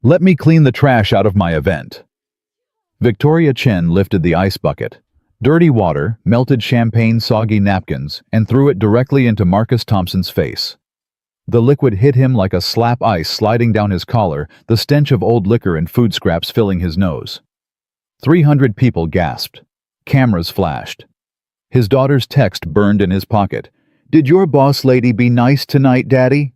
Let me clean the trash out of my event. Victoria Chen lifted the ice bucket, dirty water, melted champagne, soggy napkins, and threw it directly into Marcus Thompson's face. The liquid hit him like a slap ice sliding down his collar, the stench of old liquor and food scraps filling his nose. 300 people gasped. Cameras flashed. His daughter's text burned in his pocket. "Did your boss lady be nice tonight, Daddy?"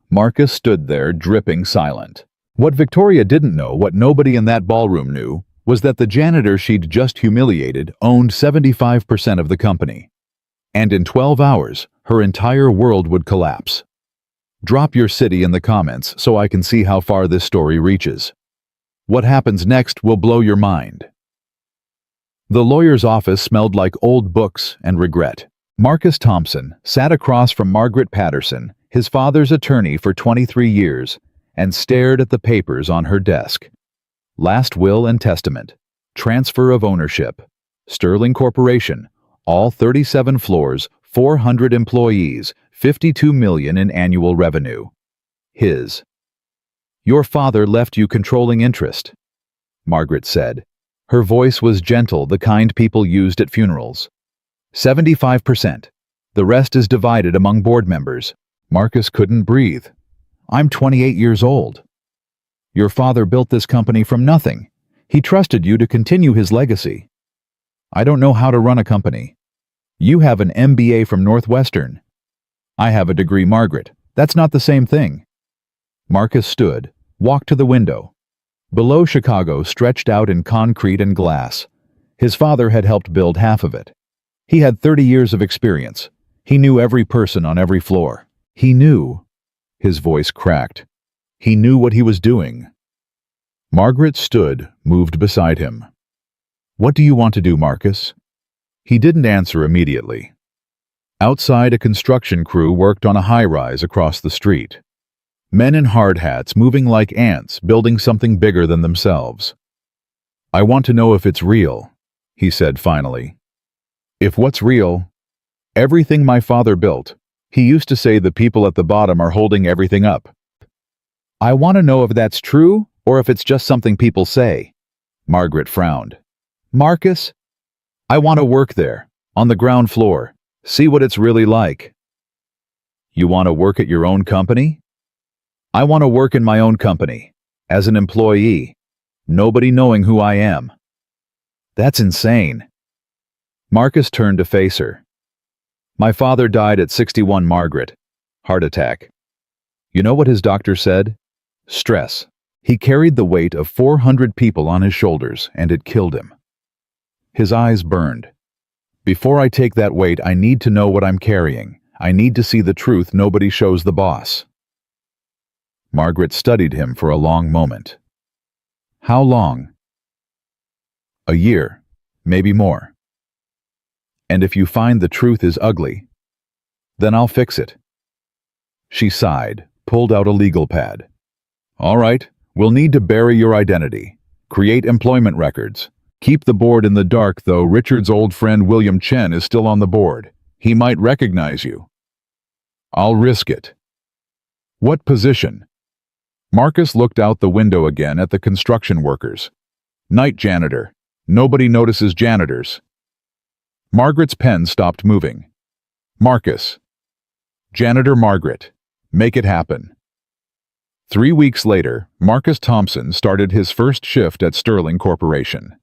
Marcus stood there, dripping silent. What Victoria didn't know, what nobody in that ballroom knew, was that the janitor she'd just humiliated owned 75% of the company. And in 12 hours, her entire world would collapse. Drop your city in the comments so I can see how far this story reaches. What happens next will blow your mind. The lawyer's office smelled like old books and regret. Marcus Thompson sat across from Margaret Patterson, his father's attorney for 23 years, and stared at the papers on her desk. Last will and testament, transfer of ownership, Sterling Corporation, all 37 floors, 400 employees, 52 million in annual revenue. His. "Your father left you controlling interest," Margaret said. Her voice was gentle, the kind people used at funerals. 75%. The rest is divided among board members. Marcus couldn't breathe. "I'm 28 years old. Your father built this company from nothing. He trusted you to continue his legacy. I don't know how to run a company. You have an MBA from Northwestern. I have a degree, Margaret. That's not the same thing." Marcus stood, walked to the window. Below, Chicago stretched out in concrete and glass. His father had helped build half of it. He had 30 years of experience. He knew every person on every floor. He knew. His voice cracked. He knew what he was doing. Margaret stood, moved beside him. "What do you want to do, Marcus?" He didn't answer immediately. Outside, a construction crew worked on a high-rise across the street. Men in hard hats, moving like ants, building something bigger than themselves. "I want to know if it's real," he said finally. "If what's real?" "Everything my father built. He used to say the people at the bottom are holding everything up." "I want to know if that's true, or if it's just something people say." Margaret frowned. "Marcus, I want to work there, on the ground floor, see what it's really like." "You want to work at your own company?" "I want to work in my own company, as an employee, nobody knowing who I am." "That's insane." Marcus turned to face her. "My father died at 61, Margaret. Heart attack. You know what his doctor said? Stress. He carried the weight of 400 people on his shoulders, and it killed him." His eyes burned. "Before I take that weight, I need to know what I'm carrying. I need to see the truth nobody shows the boss." Margaret studied him for a long moment. "How long?" "A year, maybe more. And if you find the truth is ugly, then I'll fix it." She sighed, pulled out a legal pad. "All right, we'll need to bury your identity, create employment records. Keep the board in the dark, though. Richard's old friend William Chen is still on the board. He might recognize you." "I'll risk it." "What position?" Marcus looked out the window again at the construction workers. "Night janitor. Nobody notices janitors." Margaret's pen stopped moving. "Marcus. Janitor Margaret. Make it happen." 3 weeks later, Marcus Thompson started his first shift at Sterling Corporation.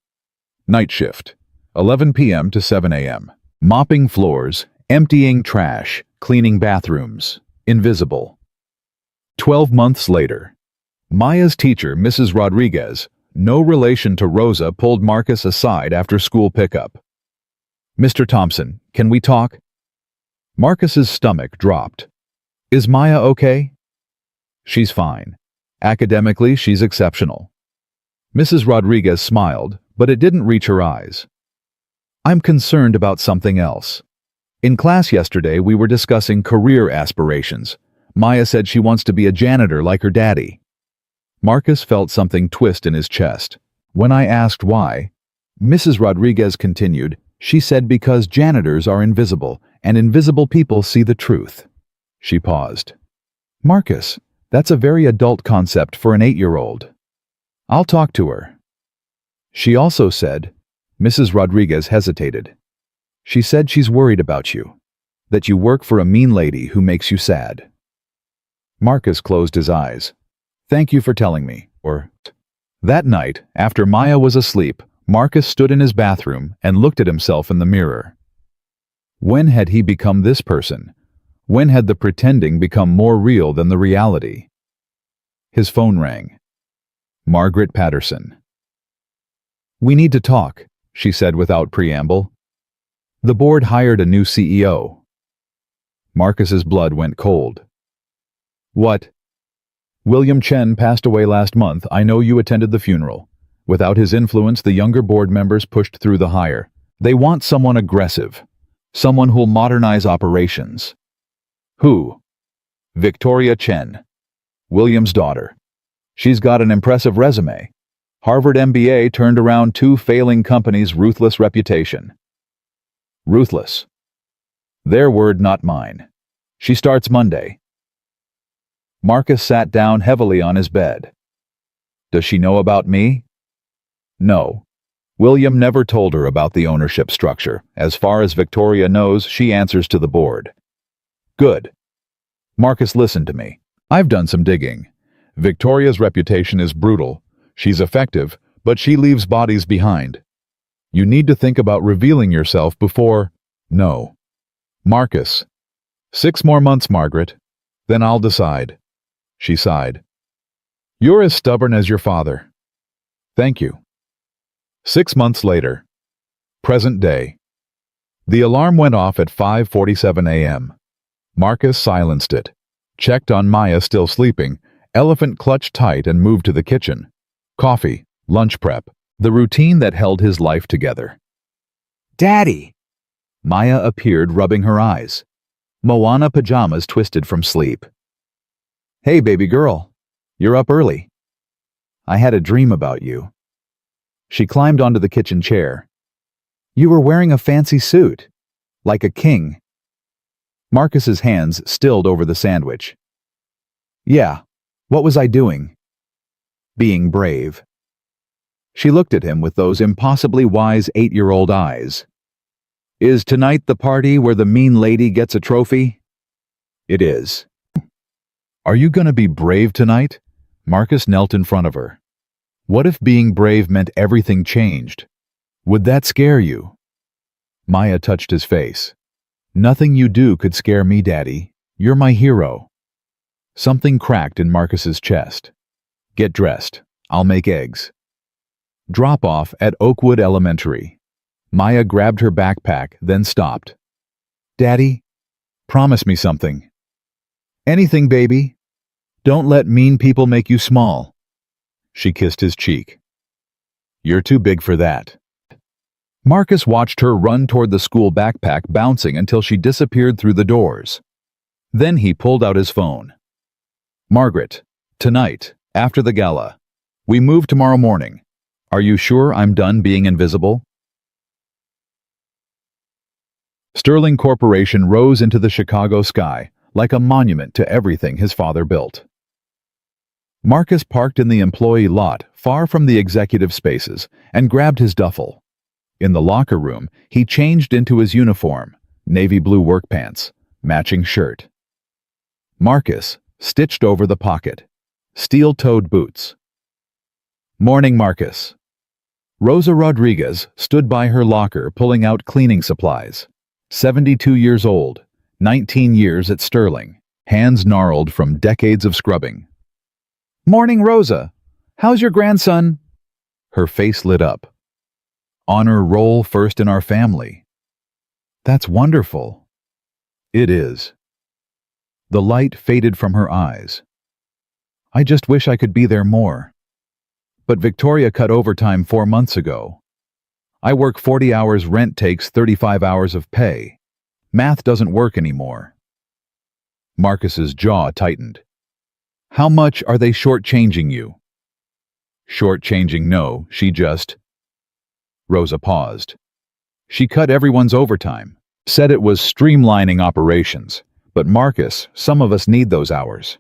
Night shift, 11 p.m. to 7 a.m. Mopping floors, emptying trash, cleaning bathrooms. Invisible. 12 months later, Maya's teacher, Mrs. Rodriguez, no relation to Rosa, pulled Marcus aside after school pickup. "Mr. Thompson, can we talk?" Marcus's stomach dropped. "Is Maya okay?" "She's fine. Academically, she's exceptional." Mrs. Rodriguez smiled, but it didn't reach her eyes. "I'm concerned about something else. In class yesterday, we were discussing career aspirations. Maya said she wants to be a janitor like her daddy." Marcus felt something twist in his chest. When I asked why, Mrs. Rodriguez continued, she said because janitors are invisible, and invisible people see the truth. She paused. "Marcus, that's a very adult concept for an 8-year-old. I'll talk to her. She also said, Mrs. Rodriguez hesitated. She said she's worried about you, that you work for a mean lady who makes you sad. Marcus closed his eyes. Thank you for telling me, That night, after Maya was asleep, Marcus stood in his bathroom and looked at himself in the mirror. When had he become this person? When had the pretending become more real than the reality? His phone rang. Margaret Patterson. We need to talk, she said without preamble. The board hired a new CEO. Marcus's blood went cold. What? William Chen passed away last month. I know you attended the funeral. Without his influence, the younger board members pushed through the hire. They want someone aggressive, someone who'll modernize operations. Who? Victoria Chen, William's daughter. She's got an impressive resume. Harvard MBA turned around 2 failing companies' ruthless reputation. Ruthless. Their word, not mine. She starts Monday. Marcus sat down heavily on his bed. Does she know about me? No. William never told her about the ownership structure. As far as Victoria knows, she answers to the board. Good. Marcus, listen to me. I've done some digging. Victoria's reputation is brutal. She's effective, but she leaves bodies behind. You need to think about revealing yourself before... No. Marcus. 6 more months, Margaret. Then I'll decide. She sighed. You're as stubborn as your father. Thank you. 6 months later. Present day. The alarm went off at 5:47 a.m. Marcus silenced it, checked on Maya still sleeping, elephant clutched tight and moved to the kitchen. Coffee, lunch prep, the routine that held his life together. Daddy! Maya appeared, rubbing her eyes. Moana pajamas twisted from sleep. Hey, baby girl. You're up early. I had a dream about you. She climbed onto the kitchen chair. You were wearing a fancy suit, like a king. Marcus's hands stilled over the sandwich. Yeah, what was I doing? Being brave. She looked at him with those impossibly wise 8-year-old eyes. Is tonight the party where the mean lady gets a trophy? It is. Are you gonna be brave tonight? Marcus knelt in front of her. What if being brave meant everything changed? Would that scare you? Maya touched his face. Nothing you do could scare me, Daddy. You're my hero. Something cracked in Marcus's chest. Get dressed. I'll make eggs. Drop off at Oakwood Elementary. Maya grabbed her backpack, then stopped. Daddy, promise me something. Anything, baby. Don't let mean people make you small. She kissed his cheek. You're too big for that. Marcus watched her run toward the school backpack, bouncing until she disappeared through the doors. Then he pulled out his phone. Margaret, tonight, after the gala. We move tomorrow morning. Are you sure I'm done being invisible? Sterling Corporation rose into the Chicago sky, like a monument to everything his father built. Marcus parked in the employee lot, far from the executive spaces, and grabbed his duffel. In the locker room, he changed into his uniform, navy blue work pants, matching shirt. Marcus stitched over the pocket, steel-toed boots. Morning, Marcus. Rosa Rodriguez stood by her locker pulling out cleaning supplies. 72 years old, 19 years at Sterling, hands gnarled from decades of scrubbing. Morning, Rosa. How's your grandson? Her face lit up. Honor roll first in our family. That's wonderful. It is. The light faded from her eyes. I just wish I could be there more. But Victoria cut overtime 4 months ago. I work 40 hours, rent takes 35 hours of pay. Math doesn't work anymore. Marcus's jaw tightened. How much are they shortchanging you? Shortchanging, no, she just... Rosa paused. She cut everyone's overtime, said it was streamlining operations. But Marcus, some of us need those hours.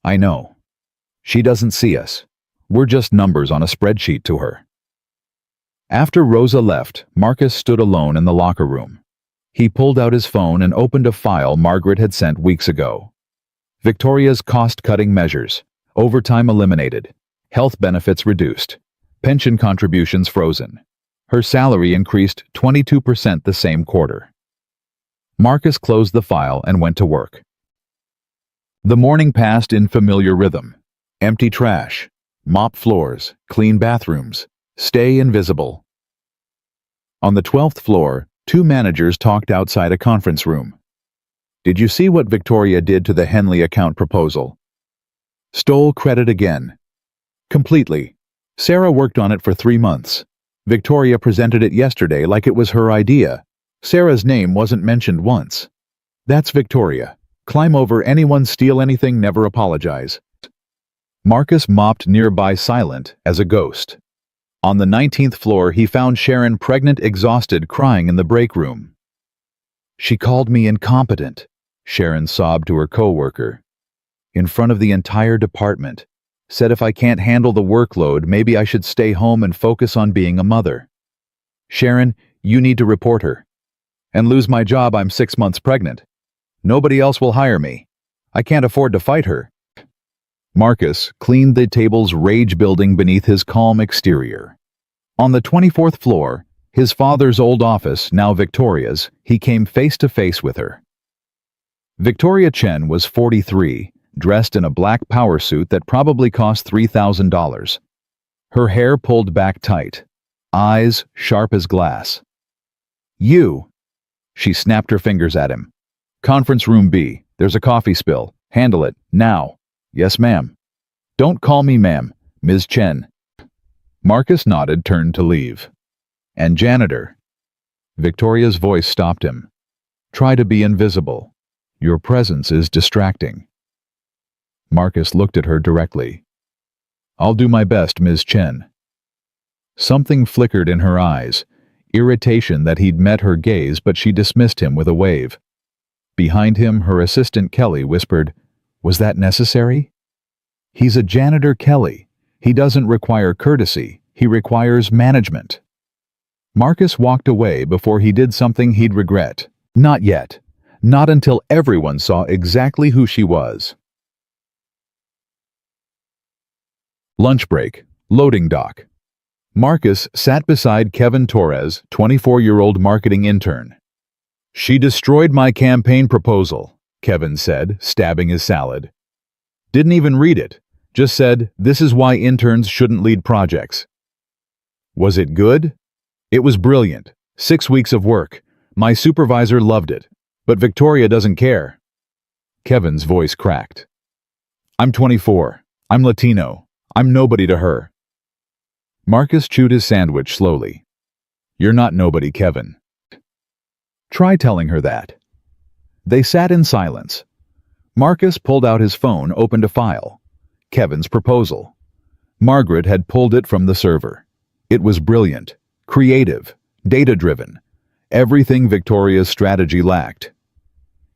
I know. She doesn't see us. We're just numbers on a spreadsheet to her. After Rosa left, Marcus stood alone in the locker room. He pulled out his phone and opened a file Margaret had sent weeks ago. Victoria's cost-cutting measures, overtime eliminated, health benefits reduced, pension contributions frozen. Her salary increased 22% the same quarter. Marcus closed the file and went to work. The morning passed in familiar rhythm. Empty trash, mop floors, clean bathrooms, stay invisible. On the 12th floor, 2 managers talked outside a conference room. Did you see what Victoria did to the Henley account proposal? Stole credit again. Completely. Sarah worked on it for 3 months. Victoria presented it yesterday like it was her idea. Sarah's name wasn't mentioned once. That's Victoria. Climb over anyone, steal anything, never apologize. Marcus mopped nearby, silent as a ghost. On the 19th floor, he found Sharon pregnant, exhausted, crying in the break room. She called me incompetent, Sharon sobbed to her coworker. In front of the entire department. Said if I can't handle the workload, maybe I should stay home and focus on being a mother. Sharon, you need to report her. And lose my job, I'm 6 months pregnant. Nobody else will hire me. I can't afford to fight her. Marcus cleaned the tables, rage building beneath his calm exterior. On the 24th floor, his father's old office, now Victoria's, he came face to face with her. Victoria Chen was 43, dressed in a black power suit that probably cost $3,000. Her hair pulled back tight, eyes sharp as glass. You! She snapped her fingers at him. Conference room B, there's a coffee spill. Handle it, now. Yes, ma'am. Don't call me ma'am, Ms. Chen. Marcus nodded, turned to leave. And janitor. Victoria's voice stopped him. Try to be invisible. Your presence is distracting. Marcus looked at her directly. I'll do my best, Ms. Chen. Something flickered in her eyes, irritation that he'd met her gaze, but she dismissed him with a wave. Behind him, her assistant Kelly whispered, Was that necessary? He's a janitor, Kelly. He doesn't require courtesy, he requires management. Marcus walked away before he did something he'd regret. Not yet. Not until everyone saw exactly who she was. Lunch break. Loading dock. Marcus sat beside Kevin Torres, 24-year-old marketing intern. She destroyed my campaign proposal, Kevin said, stabbing his salad. Didn't even read it. Just said, this is why interns shouldn't lead projects. Was it good? It was brilliant. 6 weeks of work. My supervisor loved it. But Victoria doesn't care. Kevin's voice cracked. I'm 24. I'm Latino. I'm nobody to her. Marcus chewed his sandwich slowly. You're not nobody, Kevin. Try telling her that. They sat in silence. Marcus pulled out his phone, opened a file. Kevin's proposal. Margaret had pulled it from the server. It was brilliant, creative, data-driven. Everything Victoria's strategy lacked.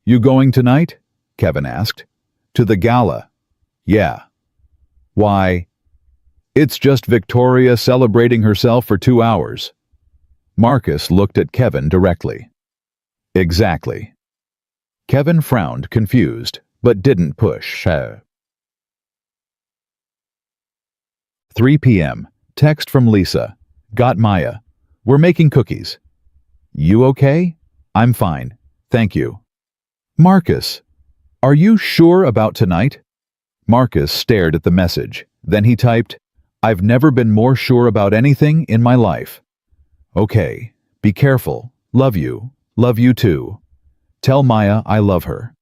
You going tonight? Kevin asked. To the gala. Yeah. Why? It's just Victoria celebrating herself for 2 hours. Marcus looked at Kevin directly. Exactly. Kevin frowned, confused, but didn't push. 3 p.m. Text from Lisa. Got Maya. We're making cookies. You okay? I'm fine. Thank you. Marcus. Are you sure about tonight? Marcus stared at the message. Then he typed, I've never been more sure about anything in my life. Okay. Be careful. Love you. Love you too. Tell Maya I love her.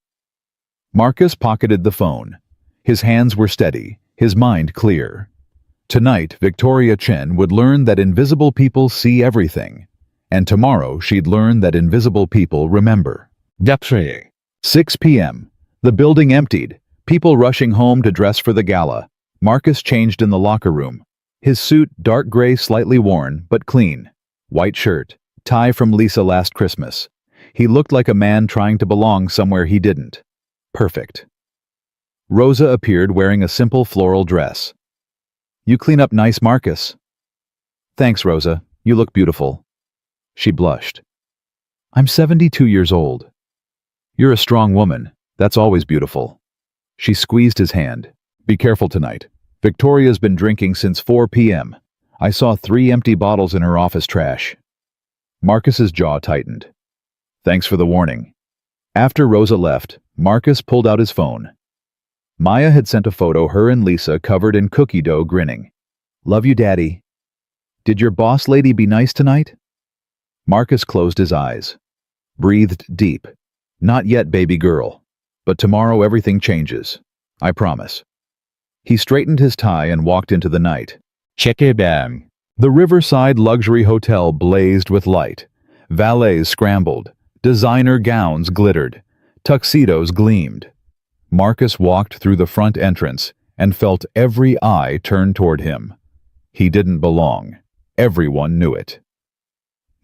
Marcus pocketed the phone. His hands were steady, his mind clear. Tonight, Victoria Chen would learn that invisible people see everything. And tomorrow, she'd learn that invisible people remember. 6 p.m. The building emptied, people rushing home to dress for the gala. Marcus changed in the locker room. His suit, dark gray, slightly worn, but clean. White shirt, tie from Lisa last Christmas. He looked like a man trying to belong somewhere he didn't. Perfect. Rosa appeared wearing a simple floral dress. You clean up nice, Marcus. Thanks, Rosa. You look beautiful. She blushed. I'm 72 years old. You're a strong woman. That's always beautiful. She squeezed his hand. Be careful tonight. Victoria's been drinking since 4 p.m. I saw 3 empty bottles in her office trash. Marcus's jaw tightened. Thanks for the warning. After Rosa left, Marcus pulled out his phone. Maya had sent a photo her and Lisa covered in cookie dough grinning. Love you, Daddy. Did your boss lady be nice tonight? Marcus closed his eyes. Breathed deep. Not yet, baby girl. But tomorrow everything changes. I promise. He straightened his tie and walked into the night. Check bang. The Riverside luxury hotel blazed with light. Valets scrambled. Designer gowns glittered. Tuxedos gleamed. Marcus walked through the front entrance and felt every eye turn toward him. He didn't belong. Everyone knew it.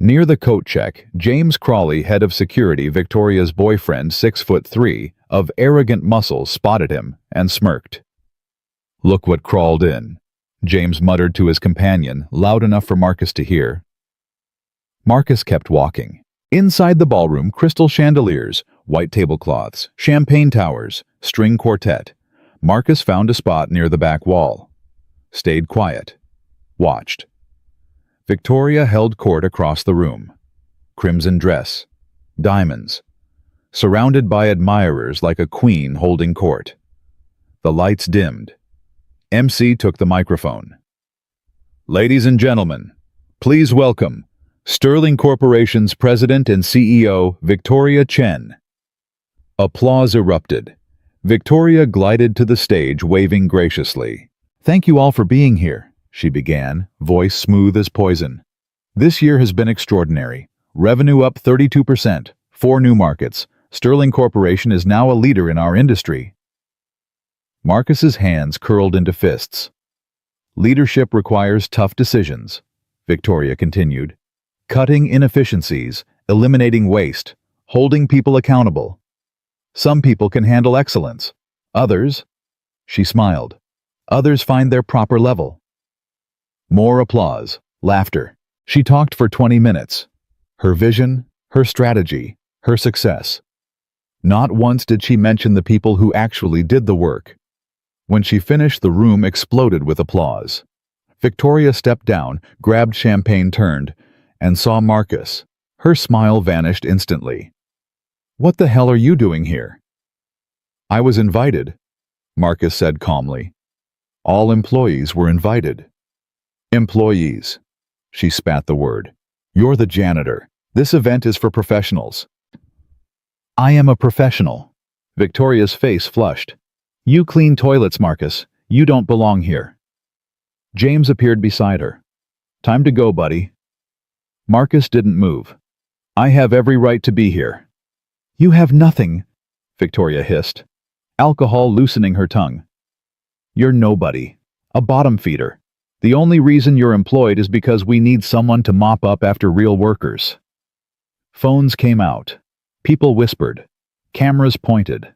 Near the coat check, James Crawley, head of security, Victoria's boyfriend, 6'3", of arrogant muscles, spotted him and smirked. Look what crawled in, James muttered to his companion, loud enough for Marcus to hear. Marcus kept walking. Inside the ballroom, crystal chandeliers, white tablecloths, champagne towers, string quartet. Marcus found a spot near the back wall. Stayed quiet. Watched. Victoria held court across the room. Crimson dress. Diamonds. Surrounded by admirers like a queen holding court. The lights dimmed. MC took the microphone. Ladies and gentlemen, please welcome Sterling Corporation's President and CEO, Victoria Chen. Applause erupted. Victoria glided to the stage, waving graciously. Thank you all for being here, she began, voice smooth as poison. This year has been extraordinary. Revenue up 32%, 4 new markets. Sterling Corporation is now a leader in our industry. Marcus's hands curled into fists. Leadership requires tough decisions, Victoria continued. Cutting inefficiencies, eliminating waste, holding people accountable. Some people can handle excellence. Others, she smiled, others find their proper level. More applause, laughter. She talked for 20 minutes. Her vision, her strategy, her success. Not once did she mention the people who actually did the work. When she finished, the room exploded with applause. Victoria stepped down, grabbed champagne, turned, and saw Marcus. Her smile vanished instantly. What the hell are you doing here? I was invited, Marcus said calmly. All employees were invited. Employees. She spat the word. You're the janitor. This event is for professionals. I am a professional. Victoria's face flushed. You clean toilets, Marcus. You don't belong here. James appeared beside her. Time to go, buddy. Marcus didn't move. I have every right to be here. You have nothing, Victoria hissed, alcohol loosening her tongue. You're nobody. A bottom feeder. The only reason you're employed is because we need someone to mop up after real workers. Phones came out. People whispered. Cameras pointed.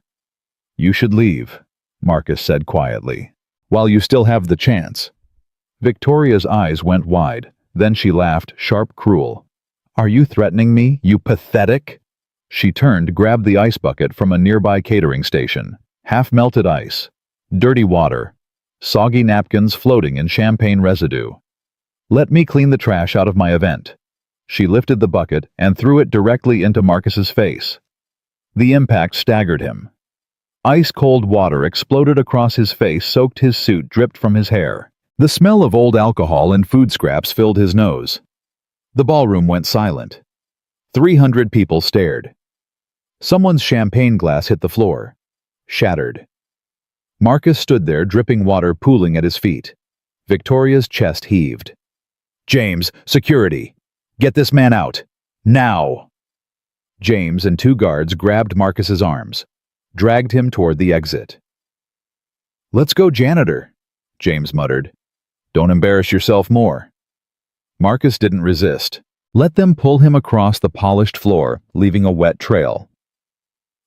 You should leave, Marcus said quietly, while you still have the chance. Victoria's eyes went wide. Then she laughed, sharp, cruel. Are you threatening me, you pathetic? She turned, grabbed the ice bucket from a nearby catering station. Half-melted ice. Dirty water. Soggy napkins floating in champagne residue. Let me clean the trash out of my event. She lifted the bucket and threw it directly into Marcus's face. The impact staggered him. Ice-cold water exploded across his face, soaked his suit, dripped from his hair. The smell of old alcohol and food scraps filled his nose. The ballroom went silent. 300 people stared. Someone's champagne glass hit the floor. Shattered. Marcus stood there, dripping water pooling at his feet. Victoria's chest heaved. James, security! Get this man out! Now! James and 2 guards grabbed Marcus's arms, dragged him toward the exit. Let's go, janitor, James muttered. Don't embarrass yourself more. Marcus didn't resist. Let them pull him across the polished floor, leaving a wet trail.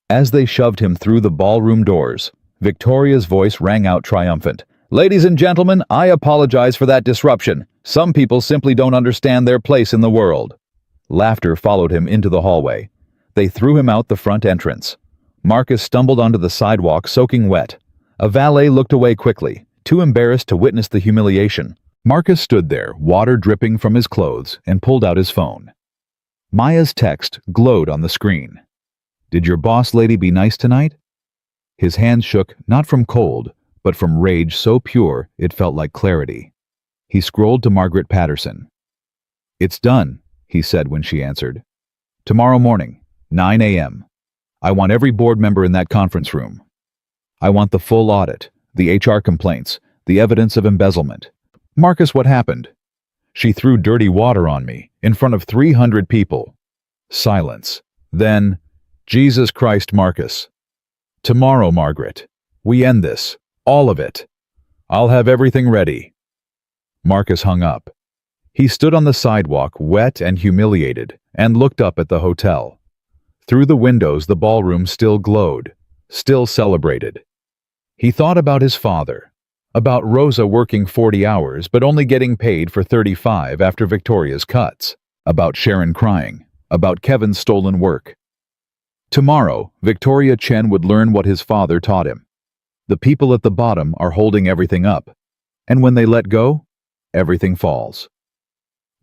As they shoved him through the ballroom doors, Victoria's voice rang out triumphant. Ladies and gentlemen, I apologize for that disruption. Some people simply don't understand their place in the world." Laughter followed him into the hallway. They threw him out the front entrance. Marcus stumbled onto the sidewalk soaking wet. A valet looked away quickly, too embarrassed to witness the humiliation. Marcus stood there, water dripping from his clothes, and pulled out his phone. Maya's text glowed on the screen. "Did your boss lady be nice tonight?" His hands shook, not from cold, but from rage so pure it felt like clarity. He scrolled to Margaret Patterson. "It's done," he said when she answered. "Tomorrow morning, 9 a.m. I want every board member in that conference room. I want the full audit, the HR complaints, the evidence of embezzlement." "Marcus, what happened?" "She threw dirty water on me, in front of 300 people." Silence. Then, "Jesus Christ, Marcus. Tomorrow, Margaret. We end this. All of it. I'll have everything ready." Marcus hung up. He stood on the sidewalk, wet and humiliated, and looked up at the hotel. Through the windows, the ballroom still glowed, still celebrated. He thought about his father, about Rosa working 40 hours but only getting paid for 35 after Victoria's cuts, about Sharon crying, about Kevin's stolen work. Tomorrow, Victoria Chen would learn what his father taught him. The people at the bottom are holding everything up, and when they let go, everything falls.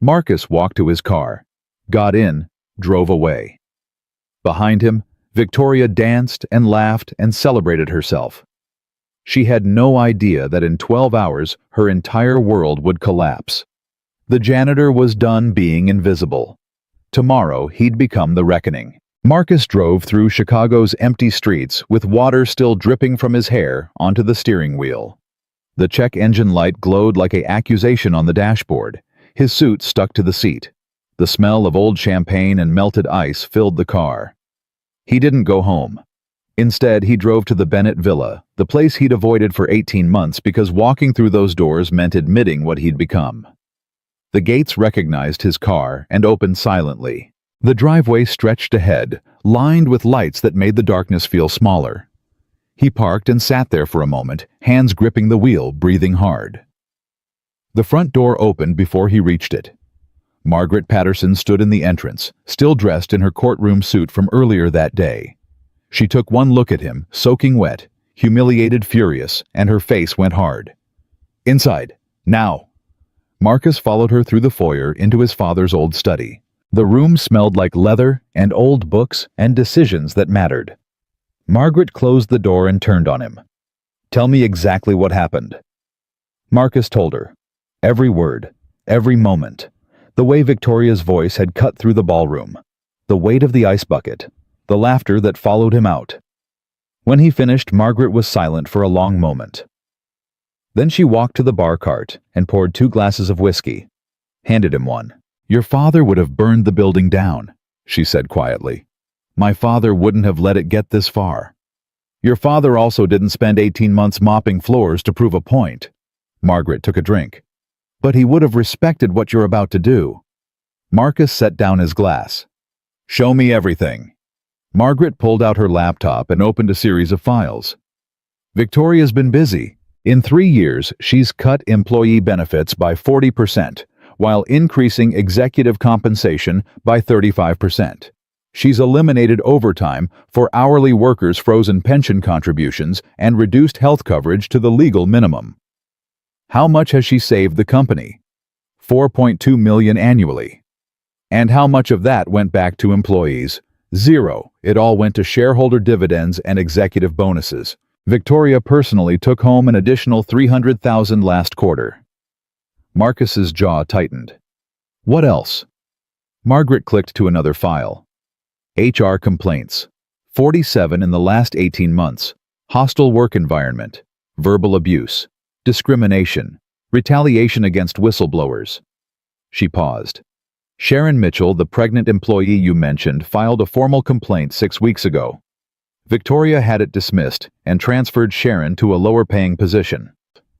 Marcus walked to his car, got in, drove away. Behind him, Victoria danced and laughed and celebrated herself. She had no idea that in 12 hours her entire world would collapse. The janitor was done being invisible. Tomorrow he'd become the reckoning. Marcus drove through Chicago's empty streets with water still dripping from his hair onto the steering wheel. The check engine light glowed like an accusation on the dashboard. His suit stuck to the seat. The smell of old champagne and melted ice filled the car. He didn't go home. Instead, he drove to the Bennett Villa, the place he'd avoided for 18 months because walking through those doors meant admitting what he'd become. The gates recognized his car and opened silently. The driveway stretched ahead, lined with lights that made the darkness feel smaller. He parked and sat there for a moment, hands gripping the wheel, breathing hard. The front door opened before he reached it. Margaret Patterson stood in the entrance, still dressed in her courtroom suit from earlier that day. She took one look at him, soaking wet, humiliated, furious, and her face went hard. "Inside, now." Marcus followed her through the foyer into his father's old study. The room smelled like leather and old books and decisions that mattered. Margaret closed the door and turned on him. "Tell me exactly what happened." Marcus told her. Every word, every moment. The way Victoria's voice had cut through the ballroom. The weight of the ice bucket. The laughter that followed him out. When he finished, Margaret was silent for a long moment. Then she walked to the bar cart and poured 2 glasses of whiskey. Handed him one. "Your father would have burned the building down," she said quietly. "My father wouldn't have let it get this far. Your father also didn't spend 18 months mopping floors to prove a point." Margaret took a drink. "But he would have respected what you're about to do." Marcus set down his glass. "Show me everything." Margaret pulled out her laptop and opened a series of files. "Victoria's been busy. In 3 years, she's cut employee benefits by 40%. While increasing executive compensation by 35%. She's eliminated overtime for hourly workers' frozen pension contributions and reduced health coverage to the legal minimum. How much has she saved the company? $4.2 million annually. And how much of that went back to employees? 0. It all went to shareholder dividends and executive bonuses. Victoria personally took home an additional $300,000 last quarter." Marcus's jaw tightened. "What else?" Margaret clicked to another file. HR complaints. 47 in the last 18 months. Hostile work environment. Verbal abuse. Discrimination. Retaliation against whistleblowers. She paused. "Sharon Mitchell, the pregnant employee you mentioned, filed a formal complaint 6 weeks ago. Victoria had it dismissed and transferred Sharon to a lower-paying position.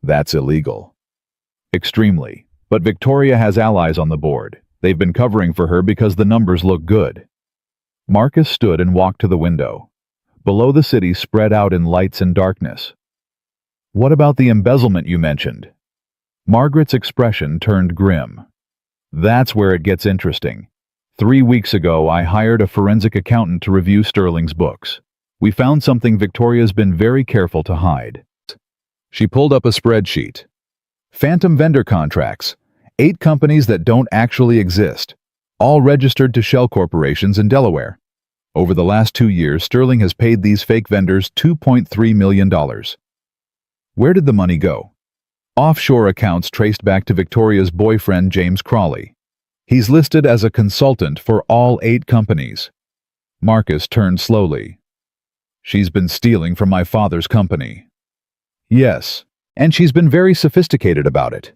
That's illegal." "Extremely. But Victoria has allies on the board. They've been covering for her because the numbers look good." Marcus stood and walked to the window. Below, the city spread out in lights and darkness. What about the embezzlement you mentioned? Margaret's expression turned grim. That's where it gets interesting. 3 weeks ago, I hired a forensic accountant to review Sterling's books. We found something Victoria's been very careful to hide. She pulled up a spreadsheet. Phantom vendor contracts. 8 companies that don't actually exist, all registered to shell corporations in Delaware. Over the last 2 years, Sterling has paid these fake vendors $2.3 million. Where did the money go? Offshore accounts traced back to Victoria's boyfriend, James Crawley. He's listed as a consultant for all 8 companies. Marcus turned slowly. She's been stealing from my father's company. Yes, and she's been very sophisticated about it.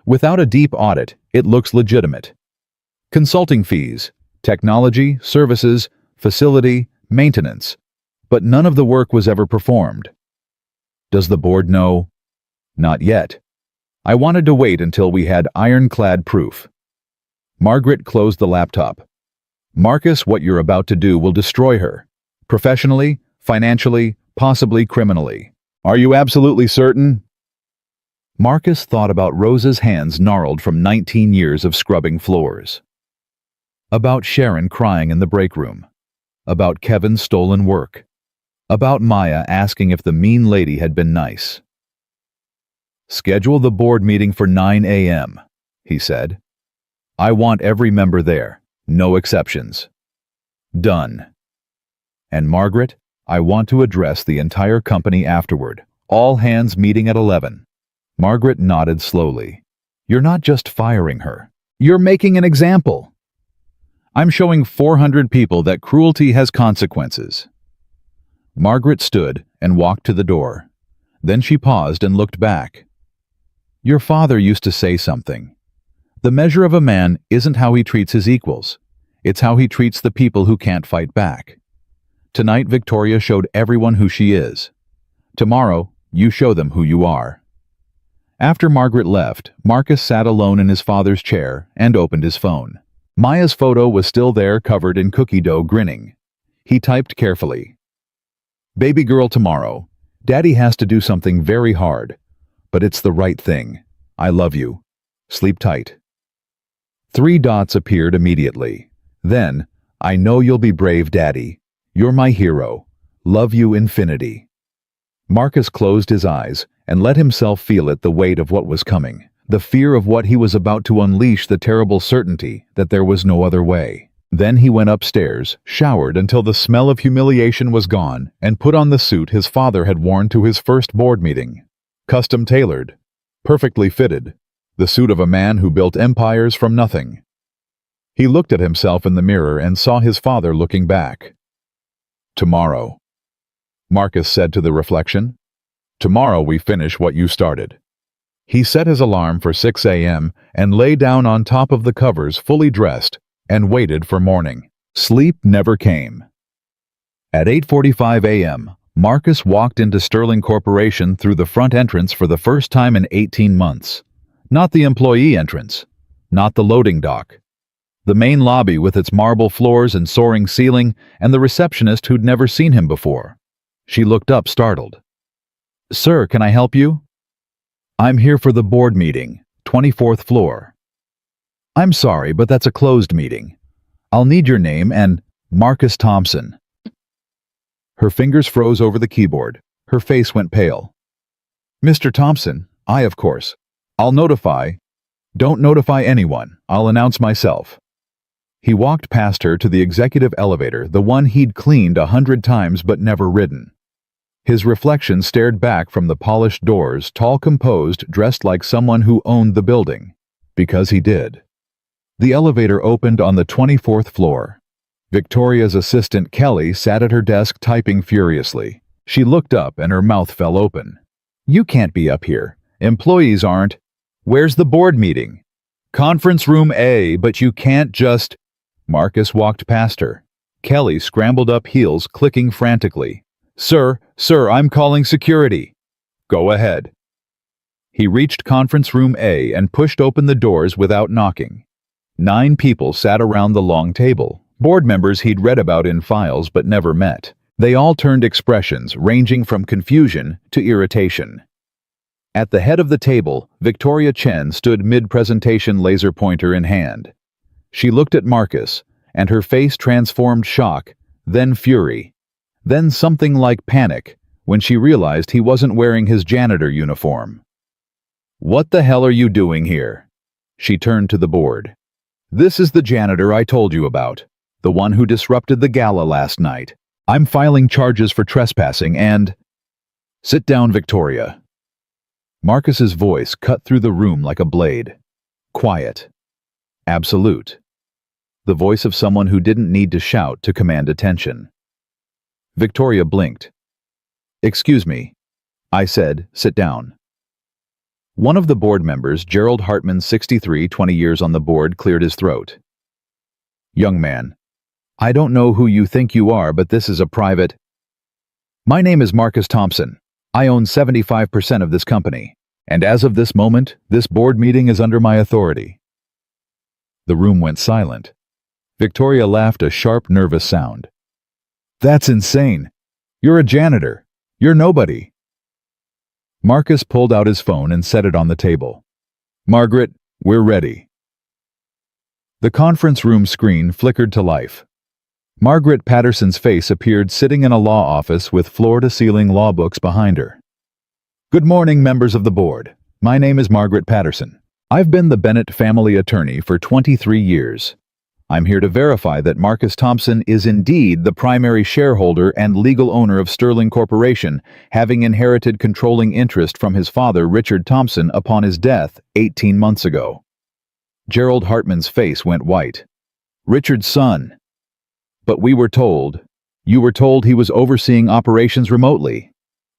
Without a deep audit, it looks legitimate. Consulting fees, technology, services, facility, maintenance. But none of the work was ever performed. Does the board know? Not yet. I wanted to wait until we had ironclad proof. Margaret closed the laptop. Marcus, what you're about to do will destroy her. Professionally, financially, possibly criminally. Are you absolutely certain? Marcus thought about Rosa's hands gnarled from 19 years of scrubbing floors. About Sharon crying in the break room. About Kevin's stolen work. About Maya asking if the mean lady had been nice. Schedule the board meeting for 9 a.m., he said. I want every member there, no exceptions. Done. And Margaret, I want to address the entire company afterward. All hands meeting at 11. Margaret nodded slowly. You're not just firing her. You're making an example. I'm showing 400 people that cruelty has consequences. Margaret stood and walked to the door. Then she paused and looked back. Your father used to say something. The measure of a man isn't how he treats his equals. It's how he treats the people who can't fight back. Tonight, Victoria showed everyone who she is. Tomorrow, you show them who you are. After Margaret left, Marcus sat alone in his father's chair and opened his phone. Maya's photo was still there, covered in cookie dough, grinning. He typed carefully. Baby girl tomorrow. Daddy has to do something very hard. But it's the right thing. I love you. Sleep tight. 3 dots appeared immediately. Then, I know you'll be brave, Daddy. You're my hero. Love you infinity. Marcus closed his eyes and let himself feel it, the weight of what was coming, the fear of what he was about to unleash, the terrible certainty that there was no other way. Then he went upstairs, showered until the smell of humiliation was gone, and put on the suit his father had worn to his first board meeting. Custom tailored, perfectly fitted, the suit of a man who built empires from nothing. He looked at himself in the mirror and saw his father looking back. Tomorrow, Marcus said to the reflection. Tomorrow we finish what you started. He set his alarm for 6 a.m. and lay down on top of the covers fully dressed and waited for morning. Sleep never came. At 8:45 a.m., Marcus walked into Sterling Corporation through the front entrance for the first time in 18 months. Not the employee entrance, not the loading dock. The main lobby with its marble floors and soaring ceiling, and the receptionist who'd never seen him before. She looked up, startled. Sir, can I help you? I'm here for the board meeting, 24th floor. I'm sorry, but that's a closed meeting. I'll need your name and Marcus Thompson. Her fingers froze over the keyboard. Her face went pale. Mr. Thompson, of course. I'll notify. Don't notify anyone. I'll announce myself. He walked past her to the executive elevator, the one he'd cleaned 100 times but never ridden. His reflection stared back from the polished doors, tall, composed, dressed like someone who owned the building. Because he did. The elevator opened on the 24th floor. Victoria's assistant, Kelly, sat at her desk typing furiously. She looked up and her mouth fell open. You can't be up here. Employees aren't. Where's the board meeting? Conference room A, but you can't just... Marcus walked past her. Kelly scrambled up, heels clicking frantically. Sir, I'm calling security. Go ahead. He reached conference room A and pushed open the doors without knocking. 9 people sat around the long table, board members he'd read about in files but never met. They all turned expressions ranging from confusion to irritation. At the head of the table, Victoria Chen stood mid-presentation, laser pointer in hand. She looked at Marcus, and her face transformed shock, then fury, then something like panic when she realized he wasn't wearing his janitor uniform. "What the hell are you doing here?" She turned to the board. "This is the janitor I told you about, the one who disrupted the gala last night. I'm filing charges for trespassing and—" "Sit down, Victoria." Marcus's voice cut through the room like a blade. Quiet. Absolute. The voice of someone who didn't need to shout to command attention. Victoria blinked. "Excuse me," I said, "sit down." One of the board members, Gerald Hartman, 63, 20 years on the board, cleared his throat. "Young man, I don't know who you think you are, but this is a private—" "My name is Marcus Thompson. I own 75% of this company, and as of this moment, this board meeting is under my authority." The room went silent. Victoria laughed a sharp, nervous sound. "That's insane. You're a janitor. You're nobody." Marcus pulled out his phone and set it on the table. "Margaret, we're ready." The conference room screen flickered to life. Margaret Patterson's face appeared sitting in a law office with floor-to-ceiling law books behind her. "Good morning, members of the board. My name is Margaret Patterson. I've been the Bennett family attorney for 23 years. I'm here to verify that Marcus Thompson is indeed the primary shareholder and legal owner of Sterling Corporation, having inherited controlling interest from his father, Richard Thompson, upon his death 18 months ago." Gerald Hartman's face went white. "Richard's son. But we were told, you were told he was overseeing operations remotely,"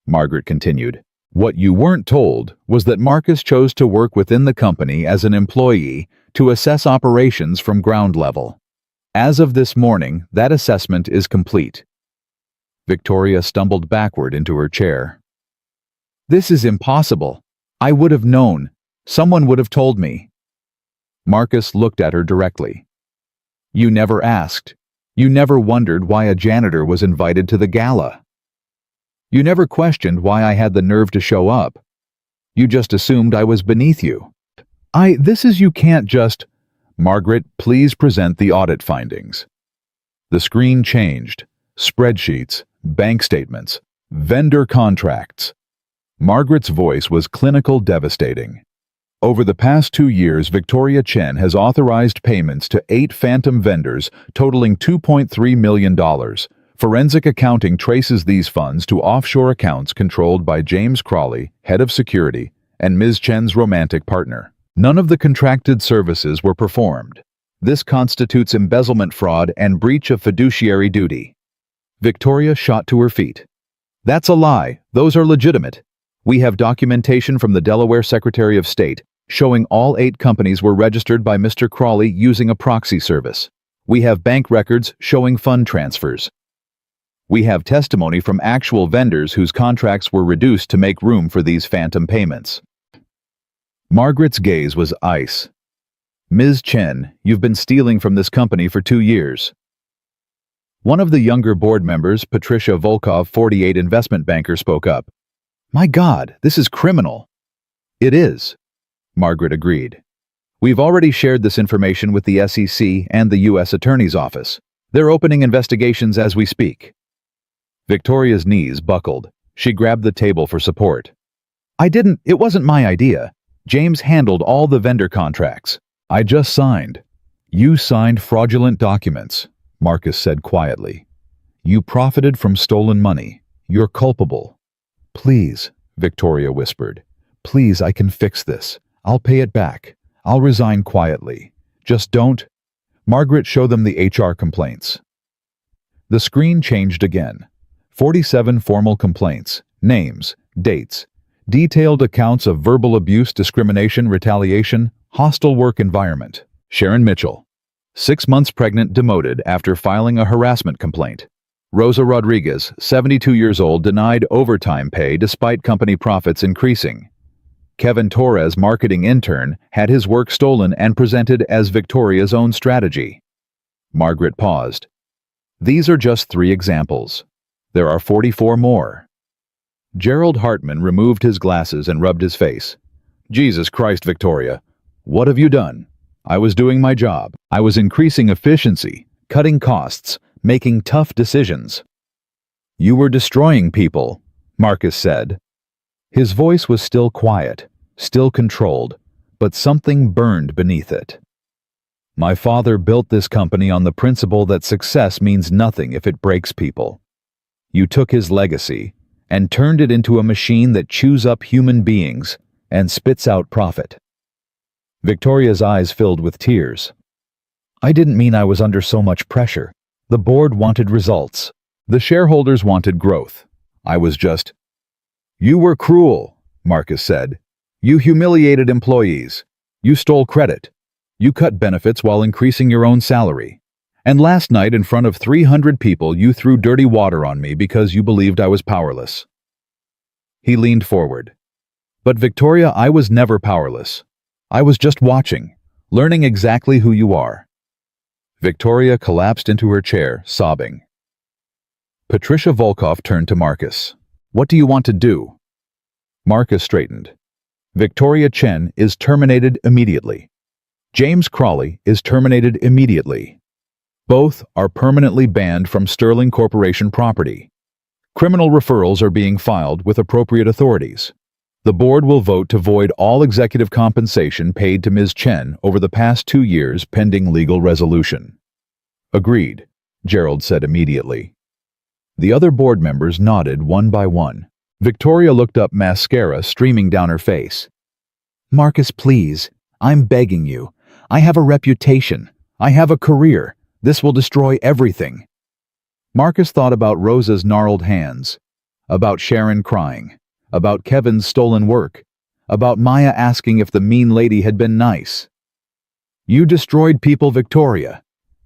Margaret continued. "What you weren't told was that Marcus chose to work within the company as an employee to assess operations from ground level. As of this morning, that assessment is complete." Victoria stumbled backward into her chair. "This is impossible. I would have known. Someone would have told me." Marcus looked at her directly. "You never asked. You never wondered why a janitor was invited to the gala. You never questioned why I had the nerve to show up. You just assumed I was beneath you. You can't just—" "Margaret, please present the audit findings." The screen changed. Spreadsheets, bank statements, vendor contracts. Margaret's voice was clinical, devastating. "Over the past 2 years, Victoria Chen has authorized payments to 8 phantom vendors totaling $2.3 million. Forensic accounting traces these funds to offshore accounts controlled by James Crawley, head of security, and Ms. Chen's romantic partner. None of the contracted services were performed. This constitutes embezzlement, fraud, and breach of fiduciary duty." Victoria shot to her feet. "That's a lie. Those are legitimate. We have documentation from the Delaware Secretary of State showing all 8 companies were registered by Mr. Crawley using a proxy service. We have bank records showing fund transfers. We have testimony from actual vendors whose contracts were reduced to make room for these phantom payments." Margaret's gaze was ice. "Ms. Chen, you've been stealing from this company for 2 years. One of the younger board members, Patricia Volkov, 48, investment banker, spoke up. "My God, this is criminal." "It is," Margaret agreed. "We've already shared this information with the SEC and the U.S. Attorney's Office. They're opening investigations as we speak." Victoria's knees buckled. She grabbed the table for support. It wasn't my idea. James handled all the vendor contracts. I just signed." "You signed fraudulent documents," Marcus said quietly. "You profited from stolen money. You're culpable." "Please," Victoria whispered. "Please, I can fix this. I'll pay it back. I'll resign quietly. Just don't—" "Margaret, show them the HR complaints." The screen changed again. 47 formal complaints, names, dates, detailed accounts of verbal abuse, discrimination, retaliation, hostile work environment. Sharon Mitchell, 6 months pregnant, demoted after filing a harassment complaint. Rosa Rodriguez, 72 years old, denied overtime pay despite company profits increasing. Kevin Torres, marketing intern, had his work stolen and presented as Victoria's own strategy. Margaret paused. These are just 3 examples. There are 44 more. Gerald Hartman removed his glasses and rubbed his face. Jesus Christ, Victoria. What have you done? I was doing my job. I was increasing efficiency, cutting costs, making tough decisions. You were destroying people, Marcus said. His voice was still quiet, still controlled, but something burned beneath it. My father built this company on the principle that success means nothing if it breaks people. You took his legacy and turned it into a machine that chews up human beings and spits out profit. Victoria's eyes filled with tears. I didn't mean I was under so much pressure. The board wanted results. The shareholders wanted growth. I was just... You were cruel, Marcus said. You humiliated employees. You stole credit. You cut benefits while increasing your own salary. And last night, in front of 300 people, you threw dirty water on me because you believed I was powerless. He leaned forward. But Victoria, I was never powerless. I was just watching, learning exactly who you are. Victoria collapsed into her chair, sobbing. Patricia Volkov turned to Marcus. What do you want to do? Marcus straightened. Victoria Chen is terminated immediately. James Crawley is terminated immediately. Both are permanently banned from Sterling Corporation property. Criminal referrals are being filed with appropriate authorities. The board will vote to void all executive compensation paid to Ms. Chen over the past 2 years pending legal resolution. Agreed, Gerald said immediately. The other board members nodded one by one. Victoria looked up, mascara streaming down her face. Marcus, please, I'm begging you. I have a reputation. I have a career. This will destroy everything. Marcus thought about Rosa's gnarled hands, about Sharon crying, about Kevin's stolen work, about Maya asking if the mean lady had been nice. You destroyed people, Victoria.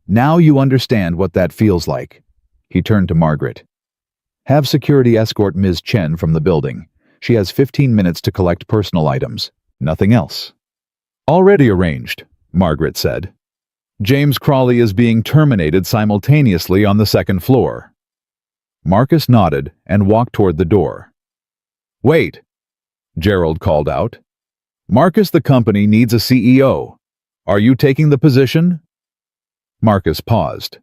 Now you understand what that feels like. He turned to Margaret. Have security escort Ms. Chen from the building. She has 15 minutes to collect personal items. Nothing else. Already arranged, Margaret said. James Crawley is being terminated simultaneously on the second floor. Marcus nodded and walked toward the door. Wait, Gerald called out. Marcus, the company needs a CEO. Are you taking the position? Marcus paused.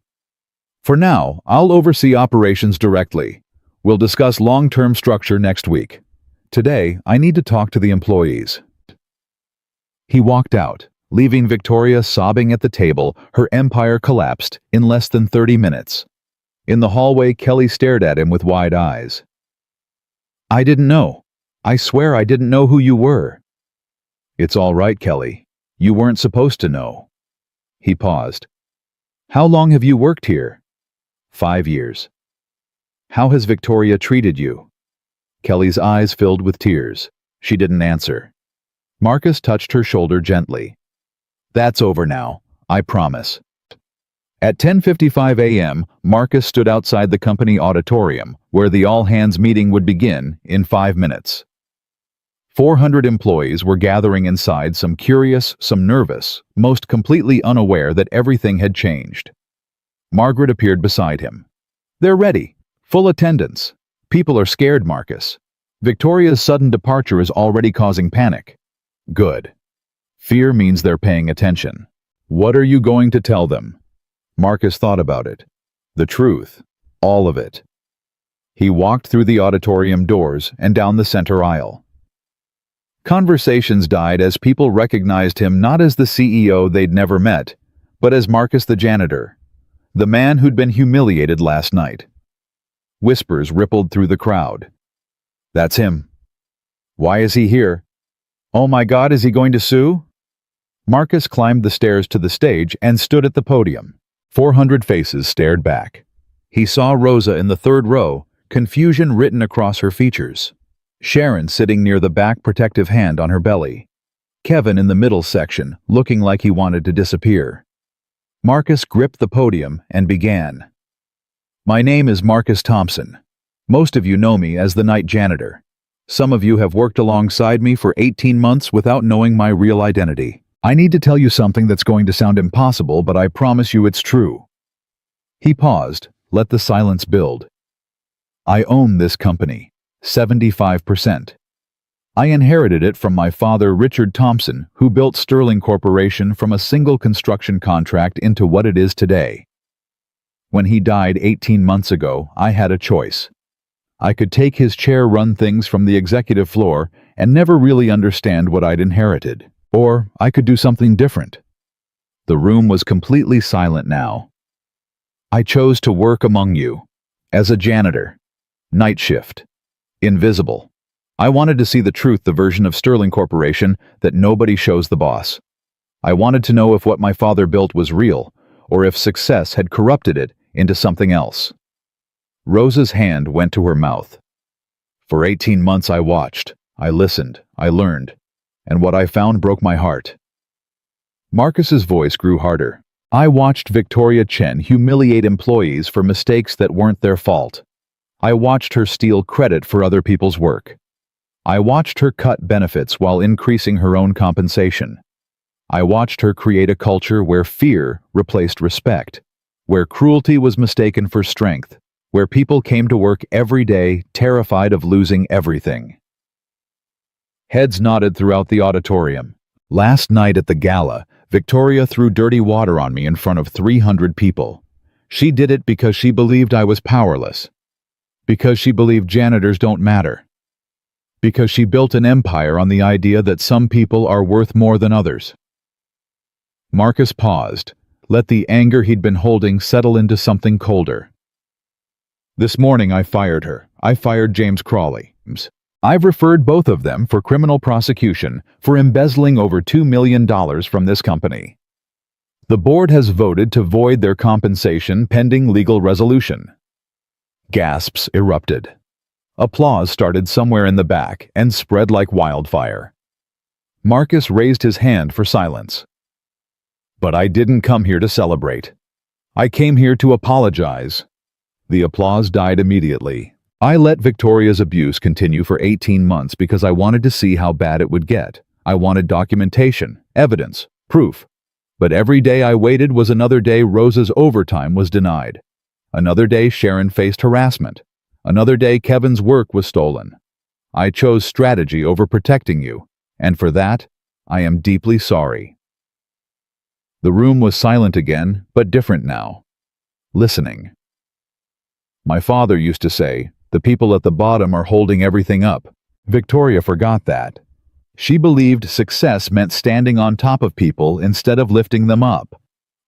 For now, I'll oversee operations directly. We'll discuss long-term structure next week. Today, I need to talk to the employees. He walked out, leaving Victoria sobbing at the table. Her empire collapsed in less than 30 minutes. In the hallway, Kelly stared at him with wide eyes. I didn't know. I swear I didn't know who you were. It's all right, Kelly. You weren't supposed to know. He paused. How long have you worked here? 5 years. How has Victoria treated you? Kelly's eyes filled with tears. She didn't answer. Marcus touched her shoulder gently. That's over now, I promise. At 10:55 a.m., Marcus stood outside the company auditorium, where the all-hands meeting would begin in 5 minutes. 400 employees were gathering inside, some curious, some nervous, most completely unaware that everything had changed. Margaret appeared beside him. They're ready. Full attendance. People are scared, Marcus. Victoria's sudden departure is already causing panic. Good. Fear means they're paying attention. What are you going to tell them? Marcus thought about it. The truth. All of it. He walked through the auditorium doors and down the center aisle. Conversations died as people recognized him not as the CEO they'd never met, but as Marcus the janitor, the man who'd been humiliated last night. Whispers rippled through the crowd. That's him. Why is he here? Oh my God, is he going to sue? Marcus climbed the stairs to the stage and stood at the podium. 400 faces stared back. He saw Rosa in the third row, confusion written across her features. Sharon sitting near the back, protective hand on her belly. Kevin in the middle section, looking like he wanted to disappear. Marcus gripped the podium and began. My name is Marcus Thompson. Most of you know me as the night janitor. Some of you have worked alongside me for 18 months without knowing my real identity. I need to tell you something that's going to sound impossible, but I promise you it's true. He paused, let the silence build. I own this company. 75%. I inherited it from my father, Richard Thompson, who built Sterling Corporation from a single construction contract into what it is today. When he died 18 months ago, I had a choice. I could take his chair, run things from the executive floor, and never really understand what I'd inherited. Or I could do something different. The room was completely silent now. I chose to work among you, as a janitor, night shift, invisible. I wanted to see the truth, the version of Sterling Corporation that nobody shows the boss. I wanted to know if what my father built was real, or if success had corrupted it into something else. Rosa's hand went to her mouth. For 18 months I watched, I listened, I learned, and what I found broke my heart. Marcus's voice grew harder. I watched Victoria Chen humiliate employees for mistakes that weren't their fault. I watched her steal credit for other people's work. I watched her cut benefits while increasing her own compensation. I watched her create a culture where fear replaced respect, where cruelty was mistaken for strength, where people came to work every day terrified of losing everything. Heads nodded throughout the auditorium. Last night at the gala, Victoria threw dirty water on me in front of 300 people. She did it because she believed I was powerless. Because she believed janitors don't matter. Because she built an empire on the idea that some people are worth more than others. Marcus paused, let the anger he'd been holding settle into something colder. This morning I fired her. I fired James Crawley. I've referred both of them for criminal prosecution for embezzling over $2 million from this company. The board has voted to void their compensation pending legal resolution. Gasps erupted. Applause started somewhere in the back and spread like wildfire. Marcus raised his hand for silence. But I didn't come here to celebrate. I came here to apologize. The applause died immediately. I let Victoria's abuse continue for 18 months because I wanted to see how bad it would get. I wanted documentation, evidence, proof. But every day I waited was another day Rosa's overtime was denied. Another day Sharon faced harassment. Another day Kevin's work was stolen. I chose strategy over protecting you, and for that, I am deeply sorry. The room was silent again, but different now. Listening. My father used to say, the people at the bottom are holding everything up. Victoria forgot that. She believed success meant standing on top of people instead of lifting them up.